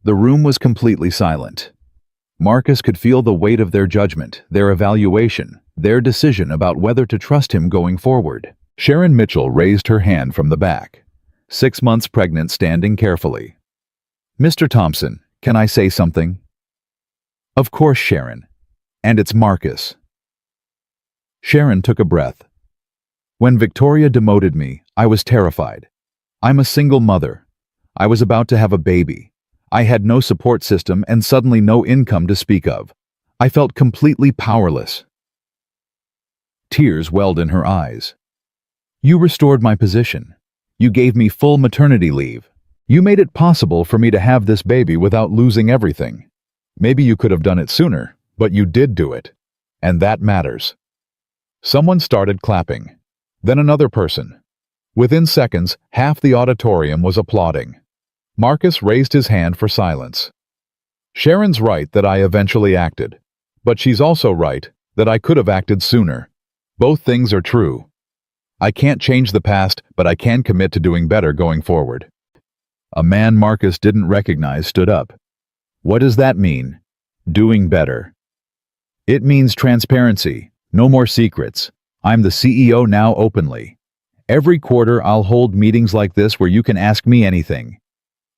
The room was completely silent. Marcus could feel the weight of their judgment, their evaluation, their decision about whether to trust him going forward. Sharon Mitchell raised her hand from the back, 6 months pregnant, standing carefully. "Mr. Thompson, can I say something?" "Of course, Sharon. And it's Marcus." Sharon took a breath. "When Victoria demoted me, I was terrified. I'm a single mother. I was about to have a baby. I had no support system and suddenly no income to speak of. I felt completely powerless." Tears welled in her eyes. "You restored my position. You gave me full maternity leave. You made it possible for me to have this baby without losing everything. Maybe you could have done it sooner, but you did do it. And that matters." Someone started clapping. Then another person. Within seconds, half the auditorium was applauding. Marcus raised his hand for silence. "Sharon's right that I eventually acted. But she's also right that I could have acted sooner. Both things are true. I can't change the past, but I can commit to doing better going forward." A man Marcus didn't recognize stood up. "What does that mean? Doing better?" "It means transparency. No more secrets. I'm the CEO now, openly. Every quarter I'll hold meetings like this where you can ask me anything.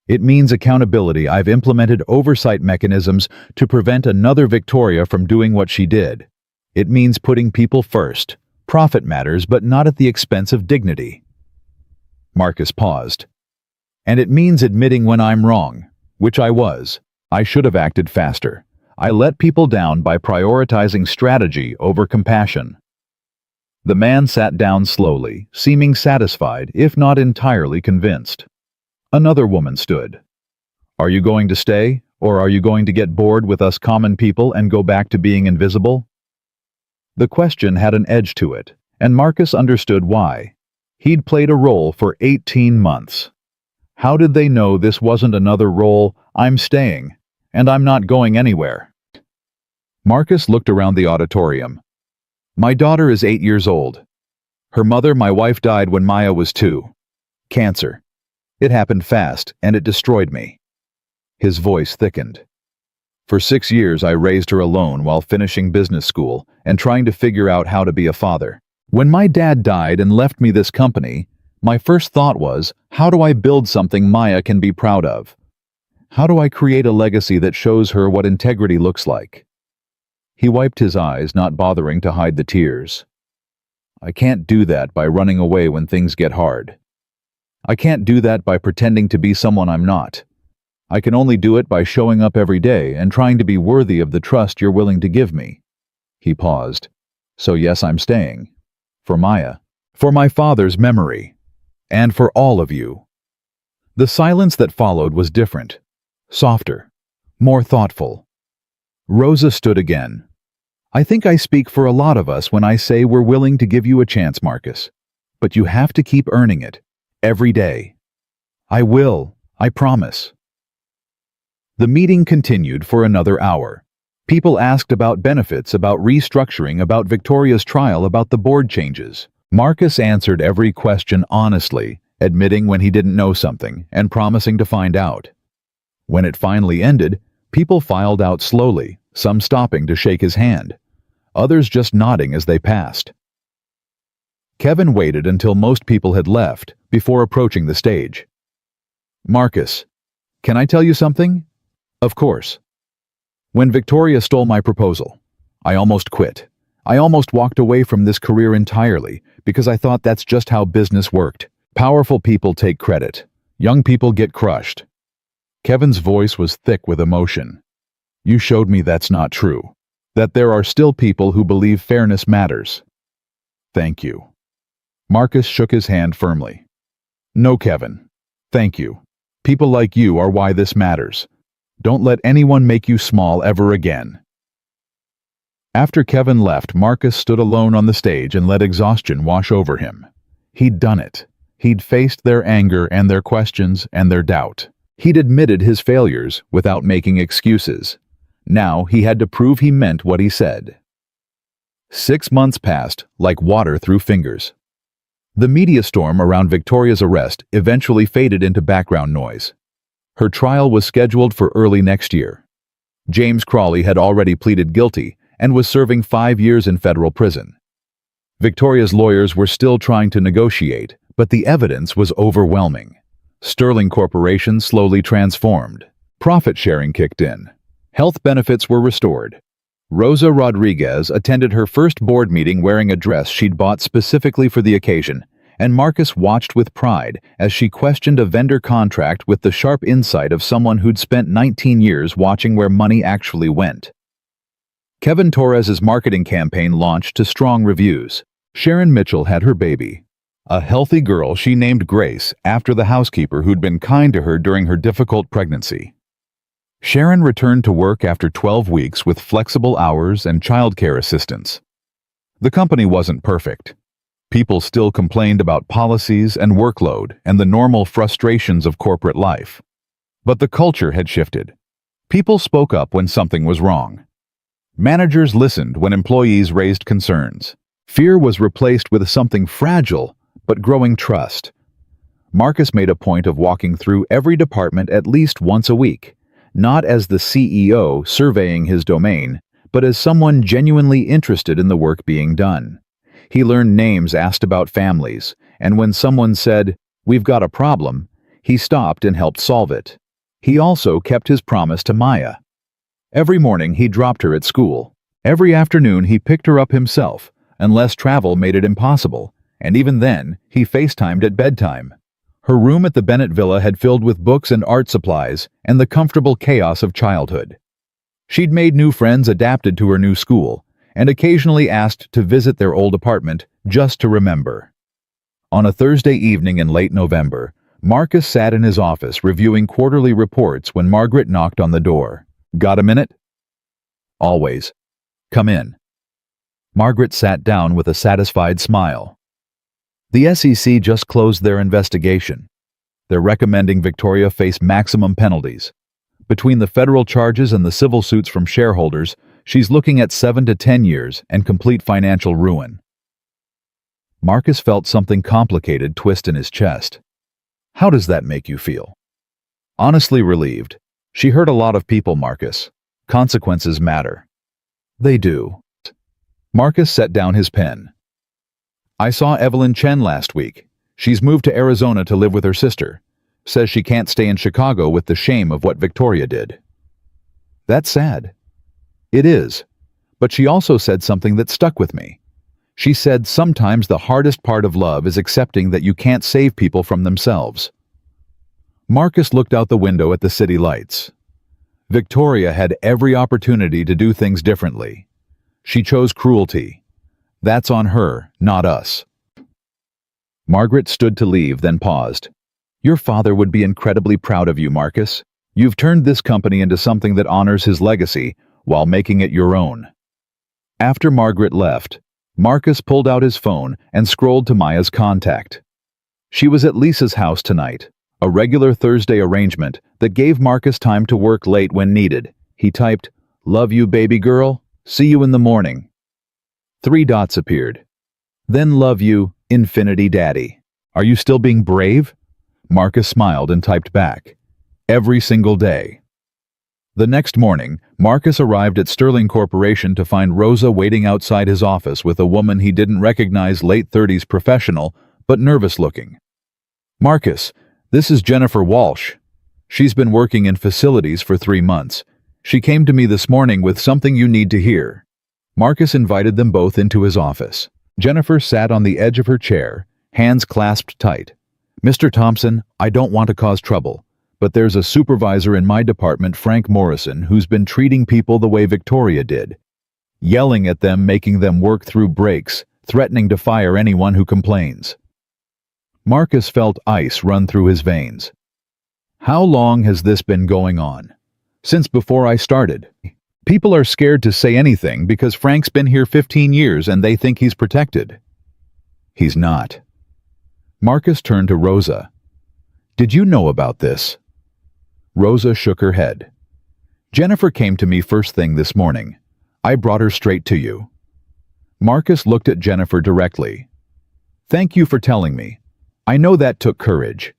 It means accountability. I've implemented oversight mechanisms to prevent another Victoria from doing what she did. It means putting people first. Profit matters, but not at the expense of dignity." Marcus paused. "And it means admitting when I'm wrong, which I was. I should have acted faster. I let people down by prioritizing strategy over compassion." The man sat down slowly, seeming satisfied, if not entirely convinced. Another woman stood. "Are you going to stay, or are you going to get bored with us common people and go back to being invisible?" The question had an edge to it, and Marcus understood why. He'd played a role for 18 months. How did they know this wasn't another role? "I'm staying, and I'm not going anywhere." Marcus looked around the auditorium. "My daughter is 8 years old. Her mother, my wife, died when Maya was 2. Cancer. It happened fast, and it destroyed me." His voice thickened. "For 6 years I raised her alone while finishing business school and trying to figure out how to be a father. When my dad died and left me this company, my first thought was, how do I build something Maya can be proud of? How do I create a legacy that shows her what integrity looks like?" He wiped his eyes, not bothering to hide the tears. "I can't do that by running away when things get hard. I can't do that by pretending to be someone I'm not. I can only do it by showing up every day and trying to be worthy of the trust you're willing to give me." He paused. "So yes, I'm staying. For Maya. For my father's memory. And for all of you." The silence that followed was different. Softer. More thoughtful. Rosa stood again. "I think I speak for a lot of us when I say we're willing to give you a chance, Marcus. But you have to keep earning it. Every day." "I will. I promise." The meeting continued for another hour. People asked about benefits, about restructuring, about Victoria's trial, about the board changes. Marcus answered every question honestly, admitting when he didn't know something and promising to find out. When it finally ended, people filed out slowly, some stopping to shake his hand, others just nodding as they passed. Kevin waited until most people had left before approaching the stage. "Marcus, can I tell you something?" "Of course." "When Victoria stole my proposal, I almost quit. I almost walked away from this career entirely because I thought that's just how business worked. Powerful people take credit. Young people get crushed." Kevin's voice was thick with emotion. "You showed me that's not true. That there are still people who believe fairness matters." "Thank you." Marcus shook his hand firmly. "No, Kevin. Thank you. People like you are why this matters. Don't let anyone make you small ever again." After Kevin left, Marcus stood alone on the stage and let exhaustion wash over him. He'd done it. He'd faced their anger and their questions and their doubt. He'd admitted his failures without making excuses. Now he had to prove he meant what he said. 6 months passed like water through fingers. The media storm around Victoria's arrest eventually faded into background noise. Her trial was scheduled for early next year. James Crawley had already pleaded guilty and was serving 5 years in federal prison. Victoria's lawyers were still trying to negotiate, but the evidence was overwhelming. Sterling Corporation slowly transformed. Profit sharing kicked in. Health benefits were restored. Rosa Rodriguez attended her first board meeting wearing a dress she'd bought specifically for the occasion, and Marcus watched with pride as she questioned a vendor contract with the sharp insight of someone who'd spent 19 years watching where money actually went. Kevin Torres's marketing campaign launched to strong reviews. Sharon Mitchell had her baby, a healthy girl she named Grace after the housekeeper who'd been kind to her during her difficult pregnancy. Sharon returned to work after 12 weeks with flexible hours and childcare assistance. The company wasn't perfect. People still complained about policies and workload and the normal frustrations of corporate life. But the culture had shifted. People spoke up when something was wrong. Managers listened when employees raised concerns. Fear was replaced with something fragile but growing trust. Marcus made a point of walking through every department at least once a week, not as the CEO surveying his domain, but as someone genuinely interested in the work being done. He learned names asked about families, and when someone said, "We've got a problem," he stopped and helped solve it. He also kept his promise to Maya. Every morning he dropped her at school. Every afternoon he picked her up himself, unless travel made it impossible, and even then he FaceTimed at bedtime. Her room at the Bennett Villa had filled with books and art supplies and the comfortable chaos of childhood. She'd made new friends adapted to her new school, and occasionally asked to visit their old apartment just to remember. On a Thursday evening in late November, Marcus sat in his office reviewing quarterly reports when Margaret knocked on the door. "Got a minute?" "Always. Come in." Margaret sat down with a satisfied smile. "The SEC just closed their investigation. They're recommending Victoria face maximum penalties. Between the federal charges and the civil suits from shareholders, she's looking at 7 to 10 years and complete financial ruin." Marcus felt something complicated twist in his chest. "How does that make you feel?" Honestly relieved. She hurt a lot of people, Marcus. Consequences matter. They do. Marcus set down his pen. "I saw Evelyn Chen last week. She's moved to Arizona to live with her sister. Says she can't stay in Chicago with the shame of what Victoria did." "That's sad." "It is. But she also said something that stuck with me. She said sometimes the hardest part of love is accepting that you can't save people from themselves." Marcus looked out the window at the city lights. Victoria had every opportunity to do things differently. She chose cruelty. That's on her, not us. Margaret stood to leave, then paused. Your father would be incredibly proud of you, Marcus. You've turned this company into something that honors his legacy while making it your own. After Margaret left, Marcus pulled out his phone and scrolled to Maya's contact. She was at Lisa's house tonight, a regular Thursday arrangement that gave Marcus time to work late when needed. He typed, "Love you, baby girl. See you in the morning." 3 dots appeared. Then love you, Infinity Daddy. Are you still being brave? Marcus smiled and typed back. Every single day. The next morning, Marcus arrived at Sterling Corporation to find Rosa waiting outside his office with a woman he didn't recognize, late 30s professional, but nervous looking. Marcus, this is Jennifer Walsh. She's been working in facilities for 3 months. She came to me this morning with something you need to hear. Marcus invited them both into his office. Jennifer sat on the edge of her chair, hands clasped tight. Mr. Thompson, I don't want to cause trouble, but there's a supervisor in my department, Frank Morrison, who's been treating people the way Victoria did. Yelling at them, making them work through breaks, threatening to fire anyone who complains. Marcus felt ice run through his veins. How long has this been going on? Since before I started. People are scared to say anything because Frank's been here 15 years and they think he's protected. He's not. Marcus turned to Rosa. Did you know about this? Rosa shook her head. Jennifer came to me first thing this morning. I brought her straight to you. Marcus looked at Jennifer directly. Thank you for telling me. I know that took courage.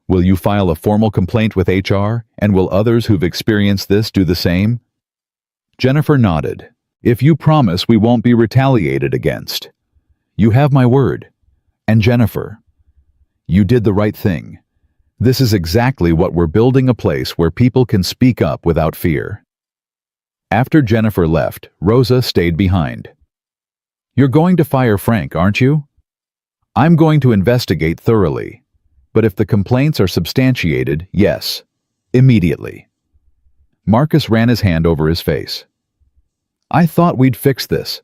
Will you file a formal complaint with HR, and will others who've experienced this do the same? Jennifer nodded. If you promise we won't be retaliated against. You have my word. And Jennifer, you did the right thing. This is exactly what we're building, a place where people can speak up without fear. After Jennifer left, Rosa stayed behind. You're going to fire Frank, aren't you? I'm going to investigate thoroughly. But if the complaints are substantiated, yes. Immediately. Marcus ran his hand over his face. I thought we'd fix this.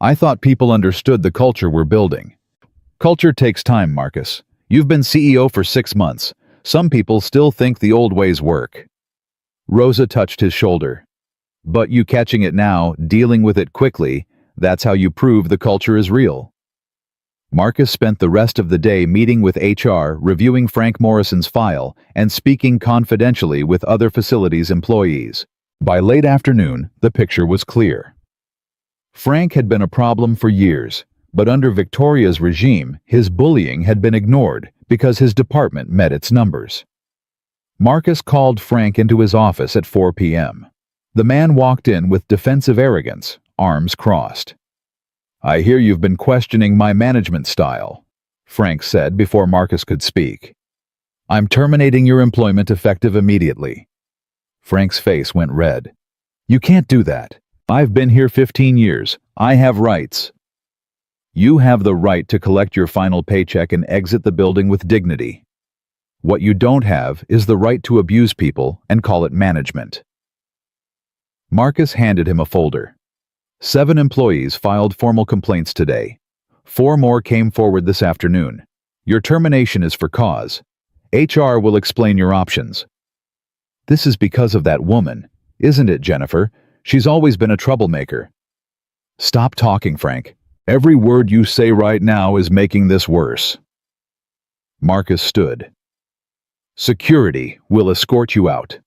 I thought people understood the culture we're building. Culture takes time, Marcus. You've been CEO for 6 months. Some people still think the old ways work. Rosa touched his shoulder. But you catching it now, dealing with it quickly, that's how you prove the culture is real. Marcus spent the rest of the day meeting with HR, reviewing Frank Morrison's file, and speaking confidentially with other facilities employees. By late afternoon, the picture was clear. Frank had been a problem for years, but under Victoria's regime, his bullying had been ignored because his department met its numbers. Marcus called Frank into his office at 4 p.m. The man walked in with defensive arrogance, arms crossed. I hear you've been questioning my management style, Frank said before Marcus could speak. I'm terminating your employment effective immediately. Frank's face went red. You can't do that. I've been here 15 years. I have rights. You have the right to collect your final paycheck and exit the building with dignity. What you don't have is the right to abuse people and call it management. Marcus handed him a folder. 7 employees filed formal complaints today. 4 more came forward this afternoon. Your termination is for cause. HR will explain your options. This is because of that woman, isn't it, Jennifer? She's always been a troublemaker. Stop talking, Frank. Every word you say right now is making this worse. Marcus stood. Security will escort you out.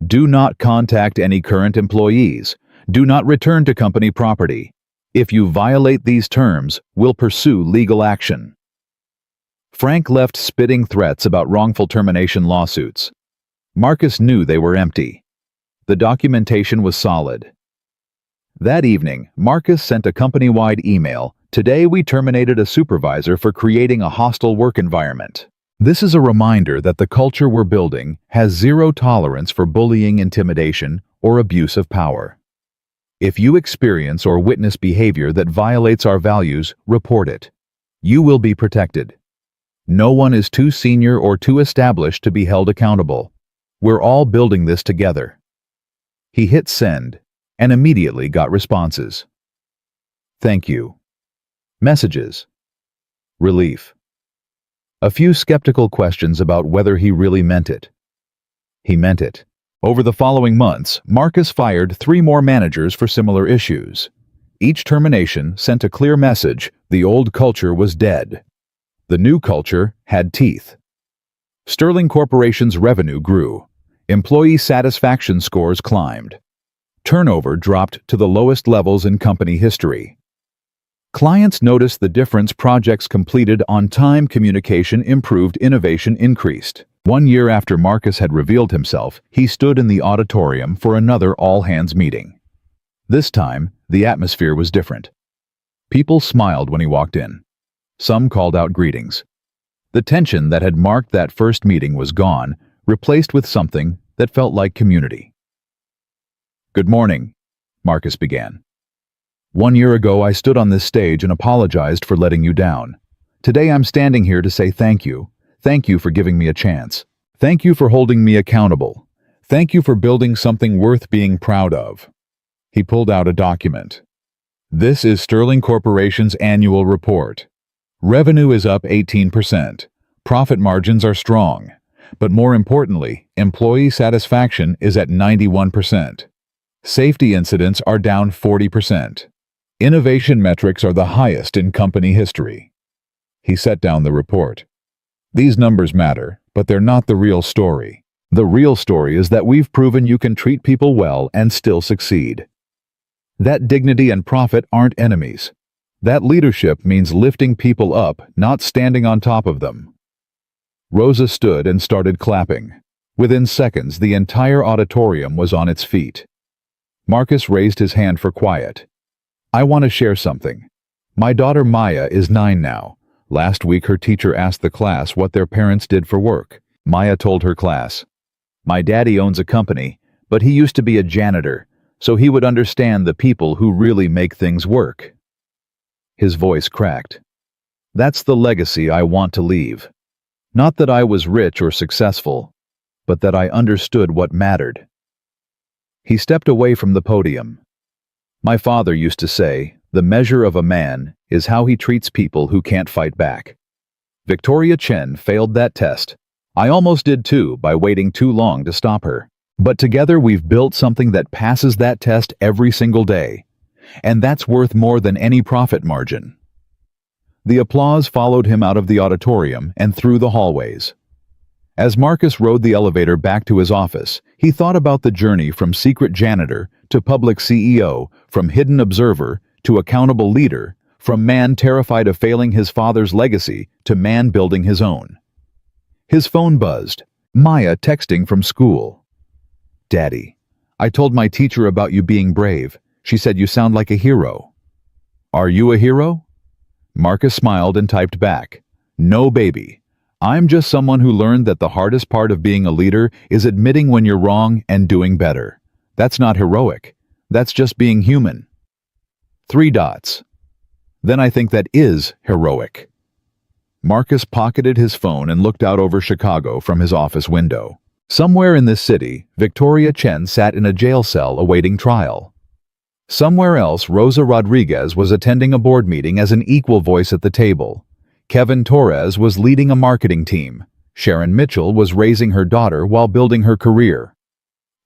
Do not contact any current employees. Do not return to company property. If you violate these terms, we'll pursue legal action. Frank left spitting threats about wrongful termination lawsuits. Marcus knew they were empty. The documentation was solid. That evening, Marcus sent a company-wide email. Today we terminated a supervisor for creating a hostile work environment. This is a reminder that the culture we're building has zero tolerance for bullying, intimidation, or abuse of power. If you experience or witness behavior that violates our values, report it. You will be protected. No one is too senior or too established to be held accountable. We're all building this together. He hit send and immediately got responses. Thank you. Messages. Relief. A few skeptical questions about whether he really meant it. He meant it. Over the following months, Marcus fired 3 more managers for similar issues. Each termination sent a clear message: the old culture was dead. The new culture had teeth. Sterling Corporation's revenue grew. Employee satisfaction scores climbed. Turnover dropped to the lowest levels in company history. Clients noticed the difference. Projects completed on time, communication improved, innovation increased. 1 year after Marcus had revealed himself, he stood in the auditorium for another all-hands meeting. This time, the atmosphere was different. People smiled when he walked in. Some called out greetings. The tension that had marked that first meeting was gone, replaced with something that felt like community. "Good morning," Marcus began. "1 year ago, I stood on this stage and apologized for letting you down. Today, I'm standing here to say thank you. Thank you for giving me a chance. Thank you for holding me accountable. Thank you for building something worth being proud of." He pulled out a document. "This is Sterling Corporation's annual report. Revenue is up 18%. Profit margins are strong. But more importantly, employee satisfaction is at 91%. Safety incidents are down 40%. Innovation metrics are the highest in company history." He set down the report. "These numbers matter, but they're not the real story. The real story is that we've proven you can treat people well and still succeed. That dignity and profit aren't enemies. That leadership means lifting people up, not standing on top of them." Rosa stood and started clapping. Within seconds, the entire auditorium was on its feet. Marcus raised his hand for quiet. "I want to share something. My daughter Maya is 9 now. Last week her teacher asked the class what their parents did for work. Maya told her class, 'My daddy owns a company, but he used to be a janitor, so he would understand the people who really make things work.'" His voice cracked. "That's the legacy I want to leave. Not that I was rich or successful, but that I understood what mattered." He stepped away from the podium. "My father used to say, the measure of a man is how he treats people who can't fight back. Victoria Chen failed that test. I almost did too by waiting too long to stop her. But together we've built something that passes that test every single day. And that's worth more than any profit margin." The applause followed him out of the auditorium and through the hallways. As Marcus rode the elevator back to his office, he thought about the journey from secret janitor to public CEO, from hidden observer to accountable leader, from man terrified of failing his father's legacy to man building his own. His phone buzzed. Maya texting from school. "Daddy, I told my teacher about you being brave. She said you sound like a hero." "Are you a hero?" Marcus smiled and typed back, "No, baby. I'm just someone who learned that the hardest part of being a leader is admitting when you're wrong and doing better. That's not heroic. That's just being human." 3 dots. "Then I think that is heroic." Marcus pocketed his phone and looked out over Chicago from his office window. Somewhere in this city, Victoria Chen sat in a jail cell awaiting trial. Somewhere else, Rosa Rodriguez was attending a board meeting as an equal voice at the table. Kevin Torres was leading a marketing team. Sharon Mitchell was raising her daughter while building her career.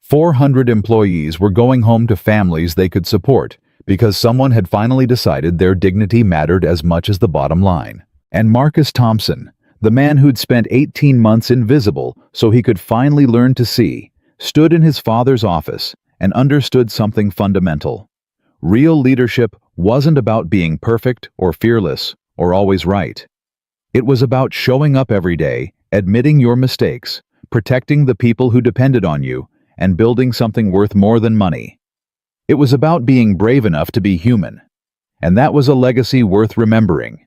400 employees were going home to families they could support because someone had finally decided their dignity mattered as much as the bottom line. And Marcus Thompson, the man who'd spent 18 months invisible so he could finally learn to see, stood in his father's office and understood something fundamental. Real leadership wasn't about being perfect or fearless or always right. It was about showing up every day, admitting your mistakes, protecting the people who depended on you, and building something worth more than money. It was about being brave enough to be human. And that was a legacy worth remembering.